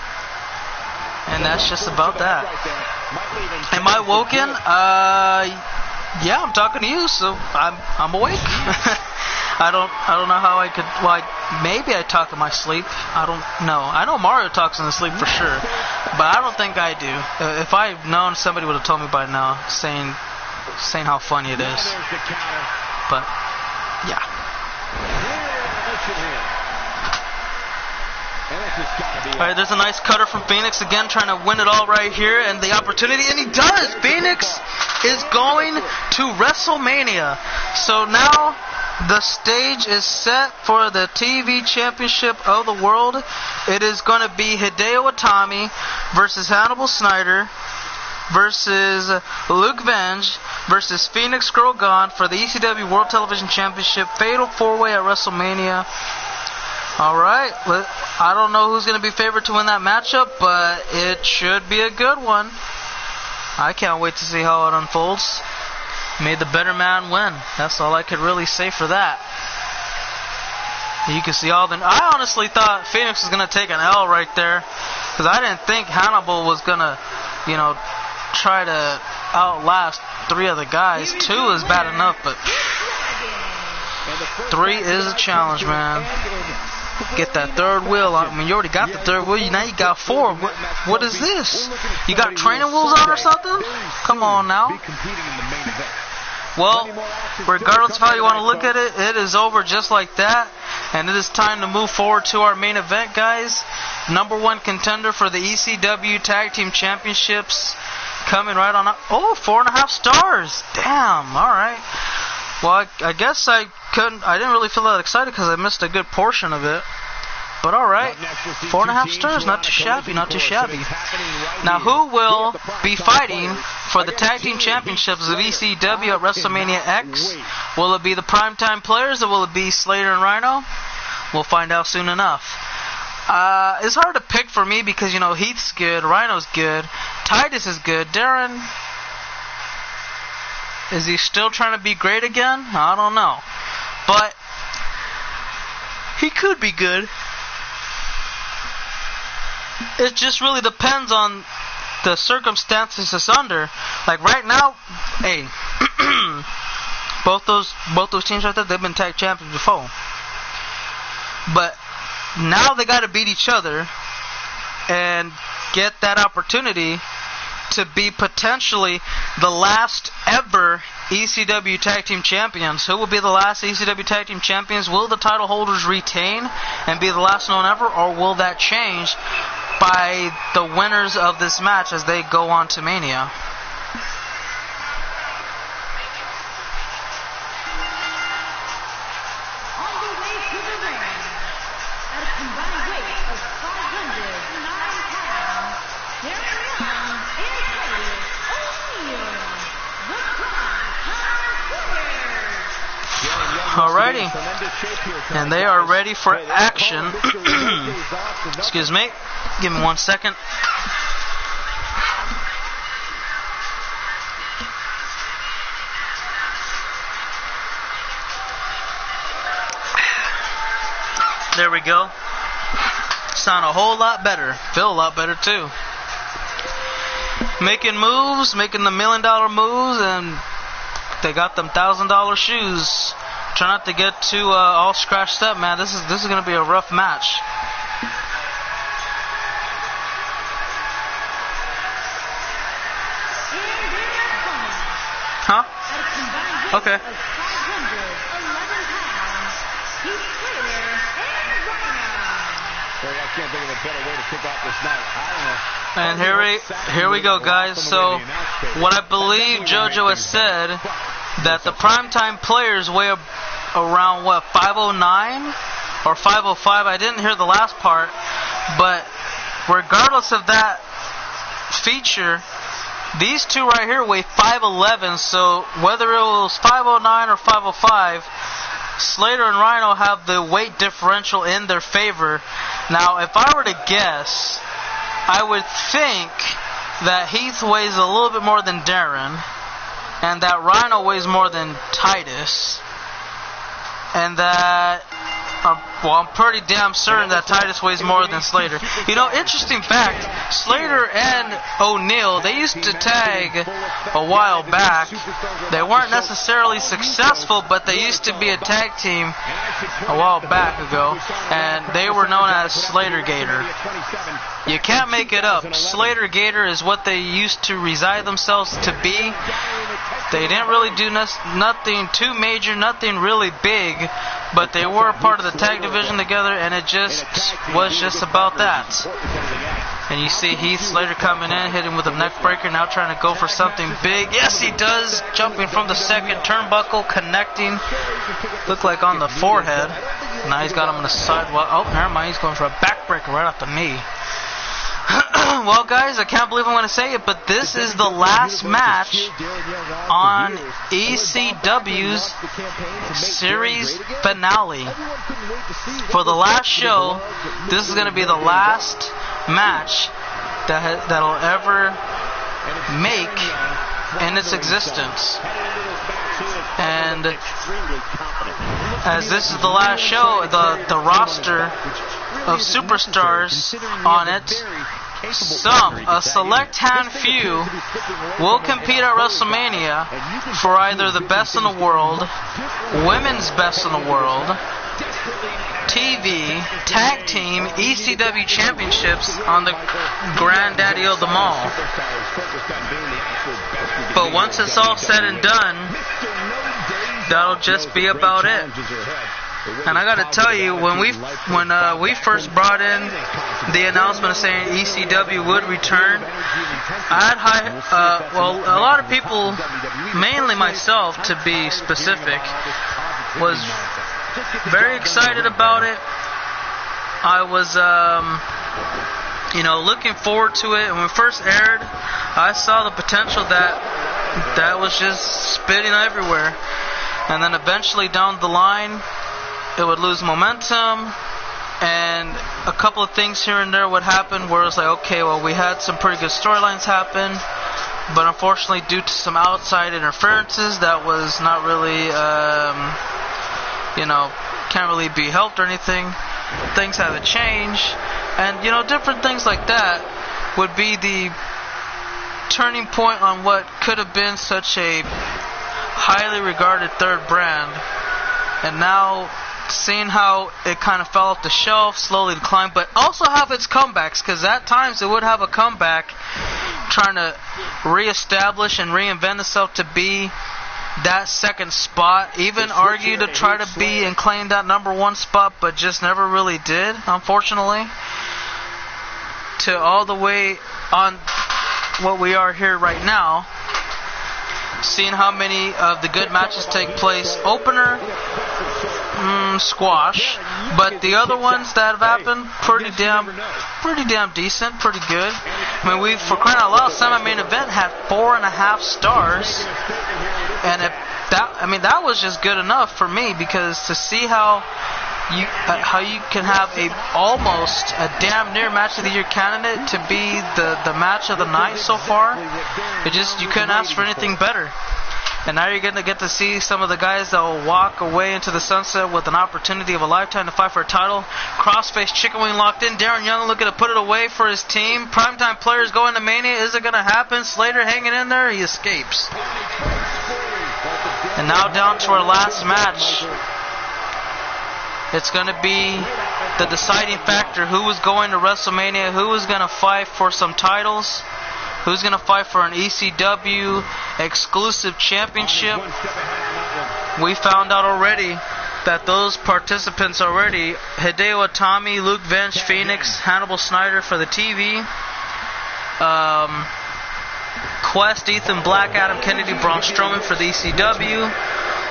And that's just about that. Am I woken? Yeah, I'm talking to you, so I'm awake. I don't know how I could. Well, maybe I talk in my sleep. I don't know. I know Mario talks in his sleep for sure, but I don't think I do. If I had known, somebody would have told me by now, saying how funny it is. But yeah. Alright, there's a nice cutter from Phoenix again, trying to win it all right here, and the opportunity, and he does! Phoenix is going to WrestleMania. So now the stage is set for the TV Championship of the World. It is going to be Hideo Itami versus Hannibal Snyder versus Luke Venge versus Phoenix Girl Gone for the ECW World Television Championship Fatal 4-Way at WrestleMania. Alright, I don't know who's going to be favored to win that matchup, but it should be a good one. I can't wait to see how it unfolds. May the better man win. That's all I could really say for that. You can see all the... I honestly thought Phoenix was going to take an L right there, because I didn't think Hannibal was going to, you know, try to outlast 3 other guys. 2 is bad enough, but 3 is a challenge, man. Get that 3rd wheel on. I mean, you already got the 3rd wheel. Now you got 4. What is this? You got training wheels on or something? Come on now. Well, regardless of how you want to look at it, it is over just like that. And it is time to move forward to our main event, guys. Number 1 contender for the ECW Tag Team Championships coming right on up. Oh, 4.5 stars. Damn, alright. Well, I guess I didn't really feel that excited because I missed a good portion of it. But alright, 4.5 stars, not too shabby, not too shabby. Now, who will be fighting for the Tag Team Championships of ECW at WrestleMania X? Will it be the Primetime Players, or will it be Slater and Rhino? We'll find out soon enough. It's hard to pick for me because, you know, Heath's good, Rhino's good, Titus is good, Darren... Is he still trying to be great again? I don't know. But he could be good. It just really depends on the circumstances it's under. Like right now, hey, both those teams right there, they've been tag champions before. But now they got to beat each other and get that opportunity to be potentially the last ever ECW Tag Team Champions. Who will be the last ECW Tag Team Champions? Will the title holders retain and be the last known ever, or will that change by the winners of this match as they go on to Mania? On the way to the ring, at a combined weight of 509 pounds, Darren Young and Titus O'Neil, the Primetime Players. Alrighty, and they are ready for action. Excuse me, give me 1 second. There we go. Sound a whole lot better. Feel a lot better too. Making moves, making the $1 million moves, and they got them $1,000 shoes. Try not to get too all scratched up, man. This is gonna be a rough match. Huh? Okay. Well, I can't think of a better way to kick off this night. I don't know. And here we go, guys. So what I believe JoJo has said that the primetime players weigh around, what, 509 or 505? I didn't hear the last part, but regardless of that feature, these two right here weigh 5'11", so whether it was 509 or 505, Slater and Rhino have the weight differential in their favor. Now, if I were to guess, I would think that Heath weighs a little bit more than Darren, and that Rhino weighs more than Titus, and that I'm pretty damn certain that Titus weighs more than Slater. You know, interesting fact, Slater and O'Neal, they used to tag a while back. They weren't necessarily successful, but they used to be a tag team a while back ago, and they were known as Slater Gator. You can't make it up. Slater Gator is what they used to reside themselves to be. They didn't really do nothing too major, nothing really big, but they were a part of the tag division together, and it just was just about that. And you see Heath Slater coming in, hitting with a neck breaker, now trying to go for something big. Yes, he does, jumping from the second turnbuckle, connecting, look like on the forehead. Now he's got him on the sidewalk. Oh, never mind, he's going for a backbreaker right off the knee. Well, guys, I can't believe I'm going to say it, but this is the last match on ECW's series finale. For the last show, this is going to be the last match that'll ever make in its existence. And as this is the last show, the roster of superstars on it, a select handful will compete at WrestleMania for either the best in the world, women's best in the world, TV, tag team, ECW championships on the granddaddy of them all. But once it's all said and done, that'll just be about it. And I gotta tell you, when we first brought in the announcement of saying ECW would return, I had a lot of people, mainly myself to be specific, was very excited about it. I was looking forward to it. And when it first aired, I saw the potential that was just spitting everywhere. And then eventually down the line, it would lose momentum, and a couple of things here and there would happen where it was like, okay, well, we had some pretty good storylines happen, but unfortunately due to some outside interferences that was not really, can't really be helped or anything, things had to change, and, different things like that would be the turning point on what could have been such a highly regarded third brand. And now, seeing how it kind of fell off the shelf, slowly declined, but also have its comebacks, because at times it would have a comeback trying to reestablish and reinvent itself to be that second spot, even argue to try to be and claim that number one spot, but just never really did, unfortunately, to all the way on what we are here right now. Seeing how many of the good matches take place. Opener, squash, but the other ones that have happened, pretty damn decent, pretty good. I mean, for crying out loud, semi-main event had 4.5 stars, and that was just good enough for me, because to see how you can have almost a damn near match of the year candidate to be the match of the night so far, you couldn't ask for anything better. And now you're going to get to see some of the guys that will walk away into the sunset with an opportunity of a lifetime to fight for a title. Crossface chicken wing locked in. Darren Young looking to put it away for his team. Primetime players going to Mania. Is it going to happen? Slater hanging in there. He escapes. And now down to our last match. It's going to be the deciding factor. Who is going to WrestleMania? Who is going to fight for some titles? Who's going to fight for an ECW exclusive championship? We found out already that those participants already, Hideo Itami, Luke Vench, Phoenix, Hannibal Snyder for the TV. Quest, Ethan Black, Adam Kennedy, Braun Strowman for the ECW.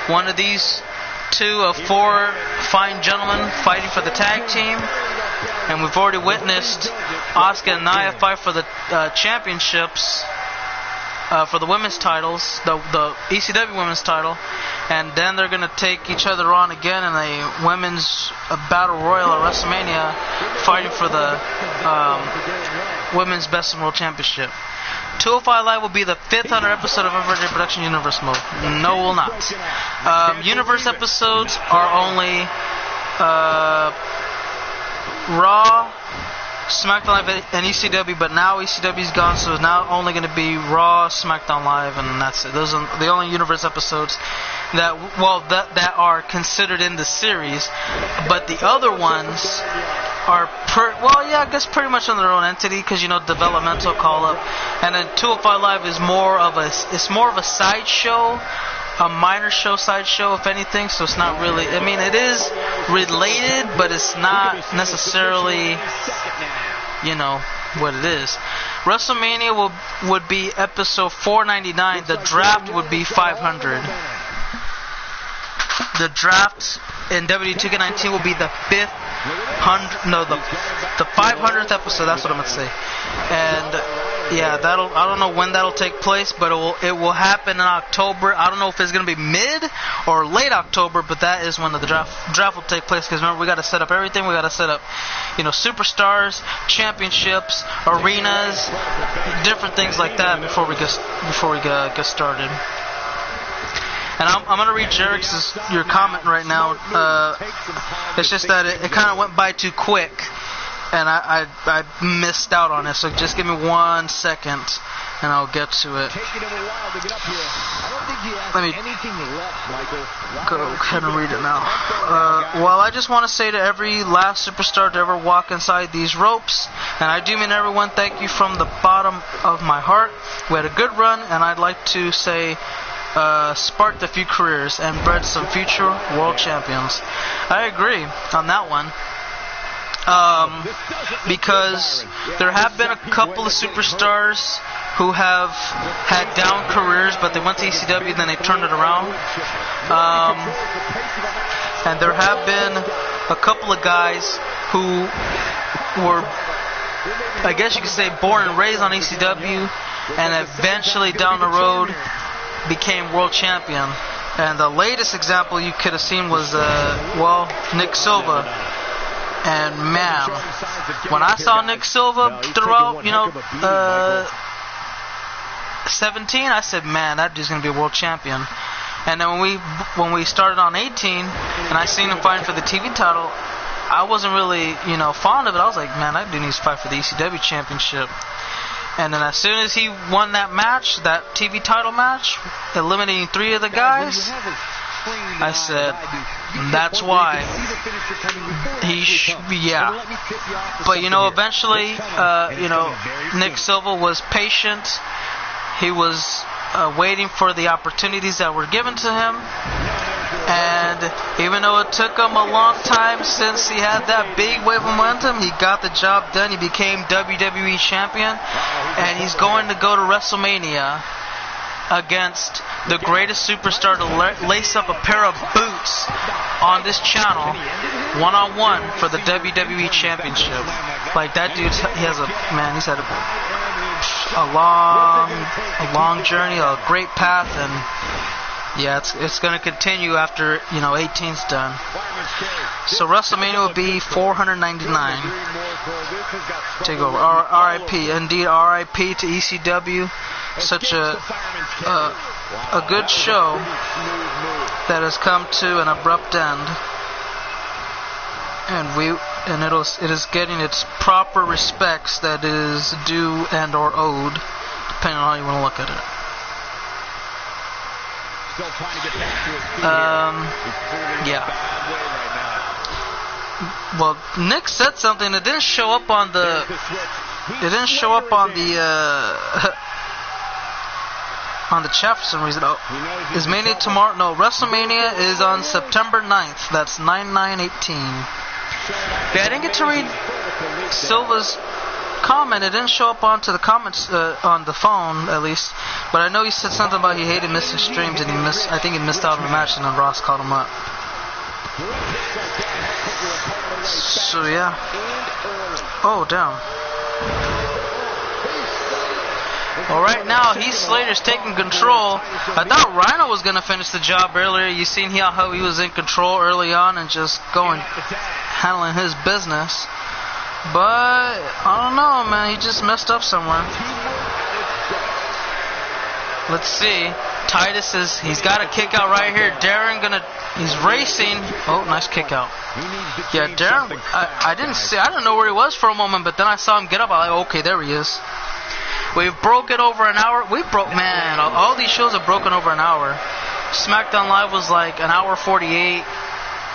One of these two of four fine gentlemen fighting for the tag team. And we've already witnessed Asuka and Nia fight for the championships, for the women's titles, the ECW women's title. And then they're going to take each other on again in a women's battle royal at WrestleMania, fighting for the women's best in world championship. 205 Live will be the 500 episode of Everyday Production Universe Mode. No, will not. Universe episodes are only Raw, SmackDown Live, and ECW, but now ECW's gone, so it's now only going to be Raw, SmackDown Live, and that's it. Those are the only Universe episodes that are considered in the series, but the other ones are I guess pretty much on their own entity, because developmental call-up, and then 205 Live is more of a sideshow, a minor show, sideshow, if anything. So it's not really. I mean, it is related, but it's not necessarily, what it is. WrestleMania would be episode 499. The draft would be 500. The draft in Wwe 2K18 will be the 500th episode. That's what I'm gonna say. And yeah, I don't know when that'll take place, but it will happen in October. I don't know if it's gonna be mid or late October, but that is when the draft will take place. Because remember, we got to set up everything. We got to set up, superstars, championships, arenas, different things like that before we get started. And I'm going to read your comment right now. It's just that it kind of went by too quick, and I missed out on it. So just give me 1 second, and I'll get to it. Let me go ahead and read it now. Well, I just want to say to every last superstar to ever walk inside these ropes, and I do mean everyone, thank you from the bottom of my heart. We had a good run, and I'd like to say sparked a few careers and bred some future world champions. I agree on that one. Because there have been a couple of superstars who have had down careers, but they went to ECW and then they turned it around. And there have been a couple of guys who were, I guess you could say, born and raised on ECW, and eventually down the road became world champion. And the latest example you could have seen was Nick Silva. And man, when I saw Nick Silva throughout 17, I said, man, that dude's gonna be a world champion. And then when we started on 18 and I seen him fighting for the TV title, I wasn't really fond of it. I was like, man, that dude needs to fight for the ECW championship. And then as soon as he won that match, that TV title match, eliminating 3 of the guys, I said, that's why But eventually, Nick Silva was patient. He was waiting for the opportunities that were given to him. And even though it took him a long time since he had that big wave of momentum, he got the job done. He became WWE champion, and he's going to go to WrestleMania against the greatest superstar to lace up a pair of boots on this channel, one-on-one for the WWE championship. Like, that dude, he's had a long journey, a great path, and yeah, it's going to continue after 18's done. So WrestleMania will be 499. Take over. R.I.P. Indeed, R.I.P. to ECW. Such a good show that has come to an abrupt end, and it is getting its proper respects that is due and or owed, depending on how you want to look at it. Yeah. Well, Nick said something that didn't show up on the. It didn't show up on the on the chat for some reason. Oh, is Mania tomorrow? No, WrestleMania is on September 9th. That's 9/9/18. Yeah, I didn't get to read Silva's comment. It didn't show up onto the comments on the phone, at least. But I know he said something about he hated missing streams, and I think he missed out on the match, and then Ross called him up. So yeah. Oh, damn. Well, right now, Heath Slater's taking control. I thought Rhino was going to finish the job earlier. You seen how he was in control early on and just handling his business. But, I don't know, man. He just messed up somewhere. Let's see. Titus he's got a kick out right here. Darren he's racing. Oh, nice kick out. Yeah, Darren, I didn't know where he was for a moment, but then I saw him get up. I was like, okay, there he is. We've broken over an hour. Man, all these shows have broken over an hour. SmackDown Live was like an hour 48.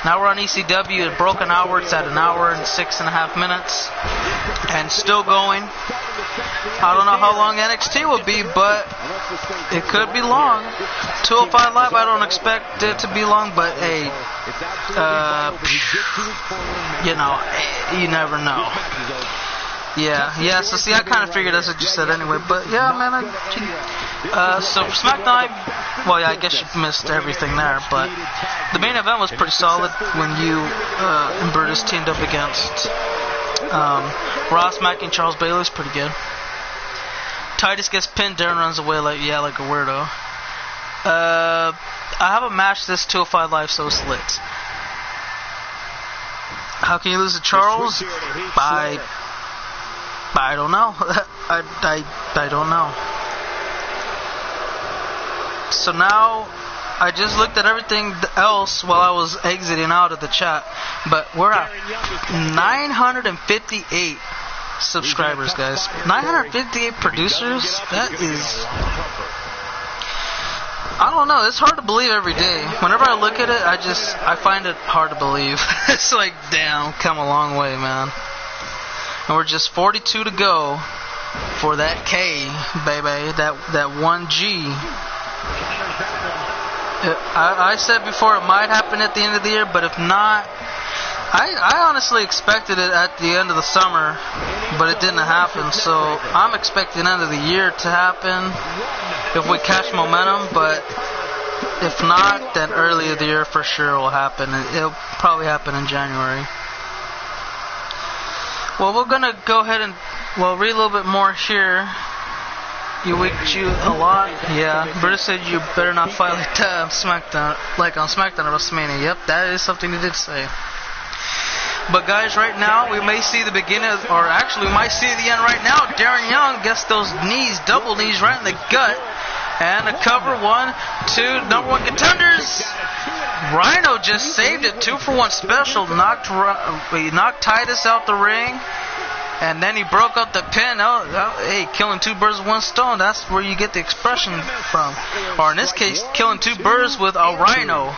Now we're on ECW. It broke an hour. It's at an hour and 6.5 minutes. And still going. I don't know how long NXT will be, but it could be long. 205 Live, I don't expect it to be long, but hey, you never know. Yeah, so see, I kind of figured that's what you said anyway, but yeah, man, so SmackDown, well, yeah, I guess you missed everything there, but the main event was pretty solid when you and Brutus teamed up against Ross Mack and Charles Bailey. Was pretty good. Titus gets pinned, Darren runs away like a weirdo. I have a match this 205 Live, so it's lit. How can you lose to Charles? I don't know. I don't know. So now, I just looked at everything else while I was exiting out of the chat, but we're at 958 subscribers, guys. 958 producers. That is, I don't know. It's hard to believe every day. Whenever I look at it, I find it hard to believe. It's like, damn, come a long way, man. And we're just 42 to go for that K, baby, that 1G. I said before it might happen at the end of the year, but if not, I honestly expected it at the end of the summer, but it didn't happen. So I'm expecting end of the year to happen if we catch momentum, but if not, then early of the year for sure will happen. It'll probably happen in January. Well, we're going to go ahead and, read a little bit more here. You wicked you a lot? Yeah. Brutus said you better not fight like that on SmackDown, or WrestleMania. Yep, that is something he did say. But guys, right now, we may see the beginning, or actually we might see the end right now. Darren Young gets those knees, double knees right in the gut. And a cover, 1, 2, number 1 contenders. Rhino just saved it, 2-for-1 special. He knocked Titus out the ring, and then he broke up the pin. Hey, killing two birds with one stone. That's where you get the expression from. Or in this case, killing two birds with a rhino.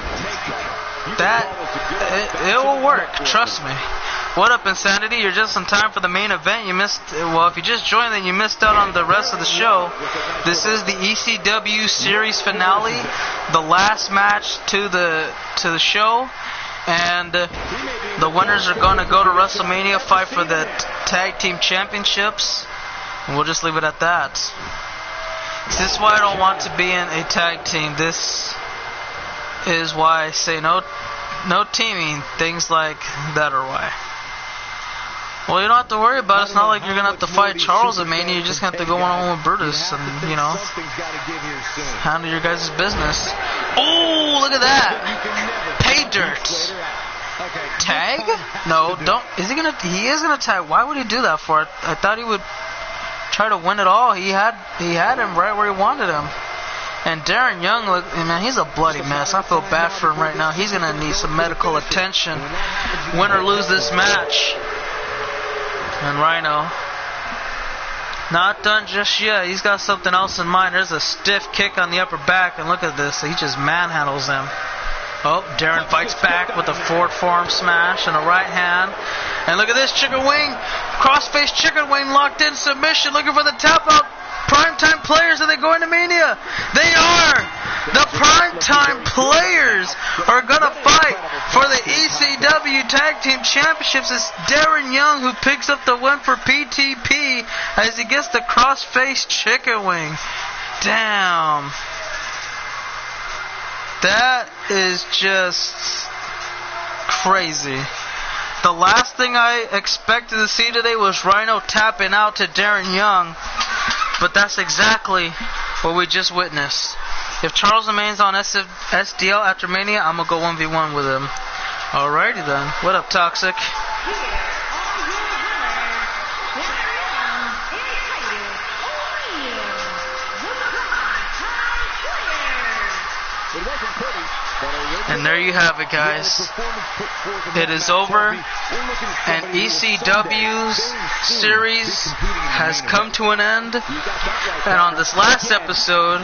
It will work. Trust me. What up, Insanity? You're just in time for the main event. You missed. Well, if you just joined, then you missed out on the rest of the show. This is the ECW series finale, the last match to the show, and the winners are going to go to WrestleMania, fight for the tag team championships. And we'll just leave it at that. This is why I don't want to be in a tag team. This is why I say no teaming, things like that are why. Well, you don't have to worry about it. It's not like you're going to have to fight Charles at Mania. You just have to go one-on-one with Brutus and, handle your guys' business. Oh, look at that. Pay dirt. Tag? No, don't. He is going to tag. Why would he do that for? I thought he would try to win it all. He had him right where he wanted him. And Darren Young, look, man, he's a bloody mess. I feel bad for him right now. He's going to need some medical attention. Win or lose this match. And Rhino, not done just yet. He's got something else in mind. There's a stiff kick on the upper back, and look at this. He just manhandles him. Oh, Darren fights back with a forward forearm smash and a right hand. And look at this, chicken wing, crossface chicken wing locked in submission, looking for the tap out. Primetime players, are they going to Mania? They are! The primetime players are going to fight for the ECW Tag Team Championships. It's Darren Young who picks up the win for PTP as he gets the cross-face chicken wing. Damn. That is just crazy. The last thing I expected to see today was Rhino tapping out to Darren Young, but that's exactly what we just witnessed. If Charles remains on SDL after Mania, I'm going to go 1v1 with him. Alrighty then. What up, Toxic? And there you have it, guys. It is over, and ECW's series has come to an end. And on this last episode,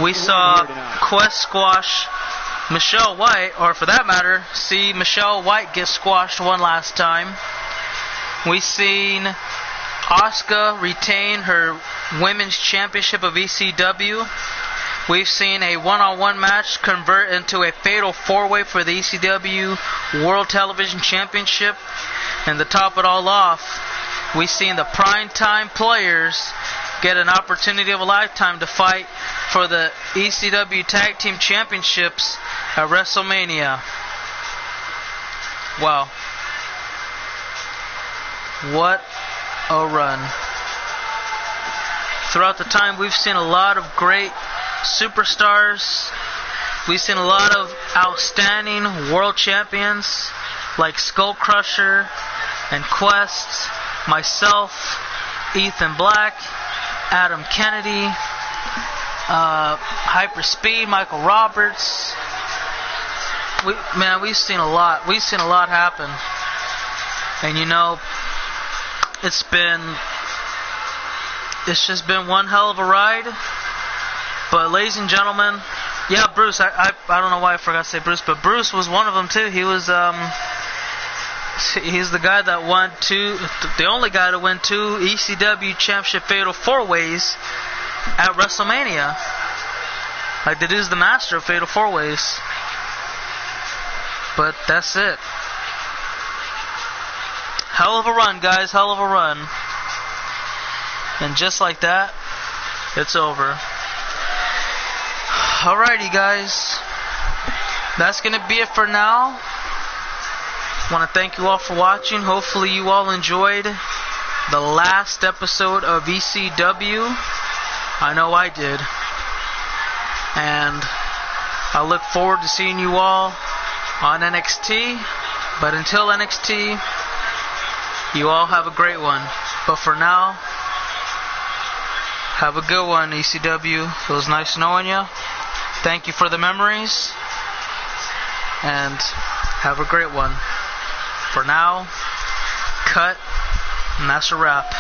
we saw Quest squash Michelle White, or for that matter, see Michelle White get squashed one last time. We seen Asuka retain her Women's Championship of ECW. We've seen a one-on-one match convert into a fatal four-way for the ECW World Television Championship. And to top it all off, we've seen the primetime players get an opportunity of a lifetime to fight for the ECW Tag Team Championships at WrestleMania. Wow. What a run. Throughout the time, we've seen a lot of great superstars. We've seen a lot of outstanding world champions like Skull Crusher and Quest, myself, Ethan Black, Adam Kennedy, Hyper Speed, Michael Roberts. We've seen a lot. We've seen a lot happen. And you know, it's just been one hell of a ride. But ladies and gentlemen, yeah, Bruce, I don't know why I forgot to say Bruce, but Bruce was one of them too. He was he's the guy that won the only guy to win 2 ECW Championship Fatal 4-Ways at WrestleMania. Like, the dude's the master of Fatal 4-Ways. But that's it. Hell of a run, guys, hell of a run. And just like that, it's over. Alrighty, guys. That's going to be it for now. Want to thank you all for watching. Hopefully you all enjoyed the last episode of ECW. I know I did. And I look forward to seeing you all on NXT. But until NXT, you all have a great one. But for now, have a good one, ECW. It was nice knowing you. Thank you for the memories. And have a great one. For now, cut, and that's a wrap.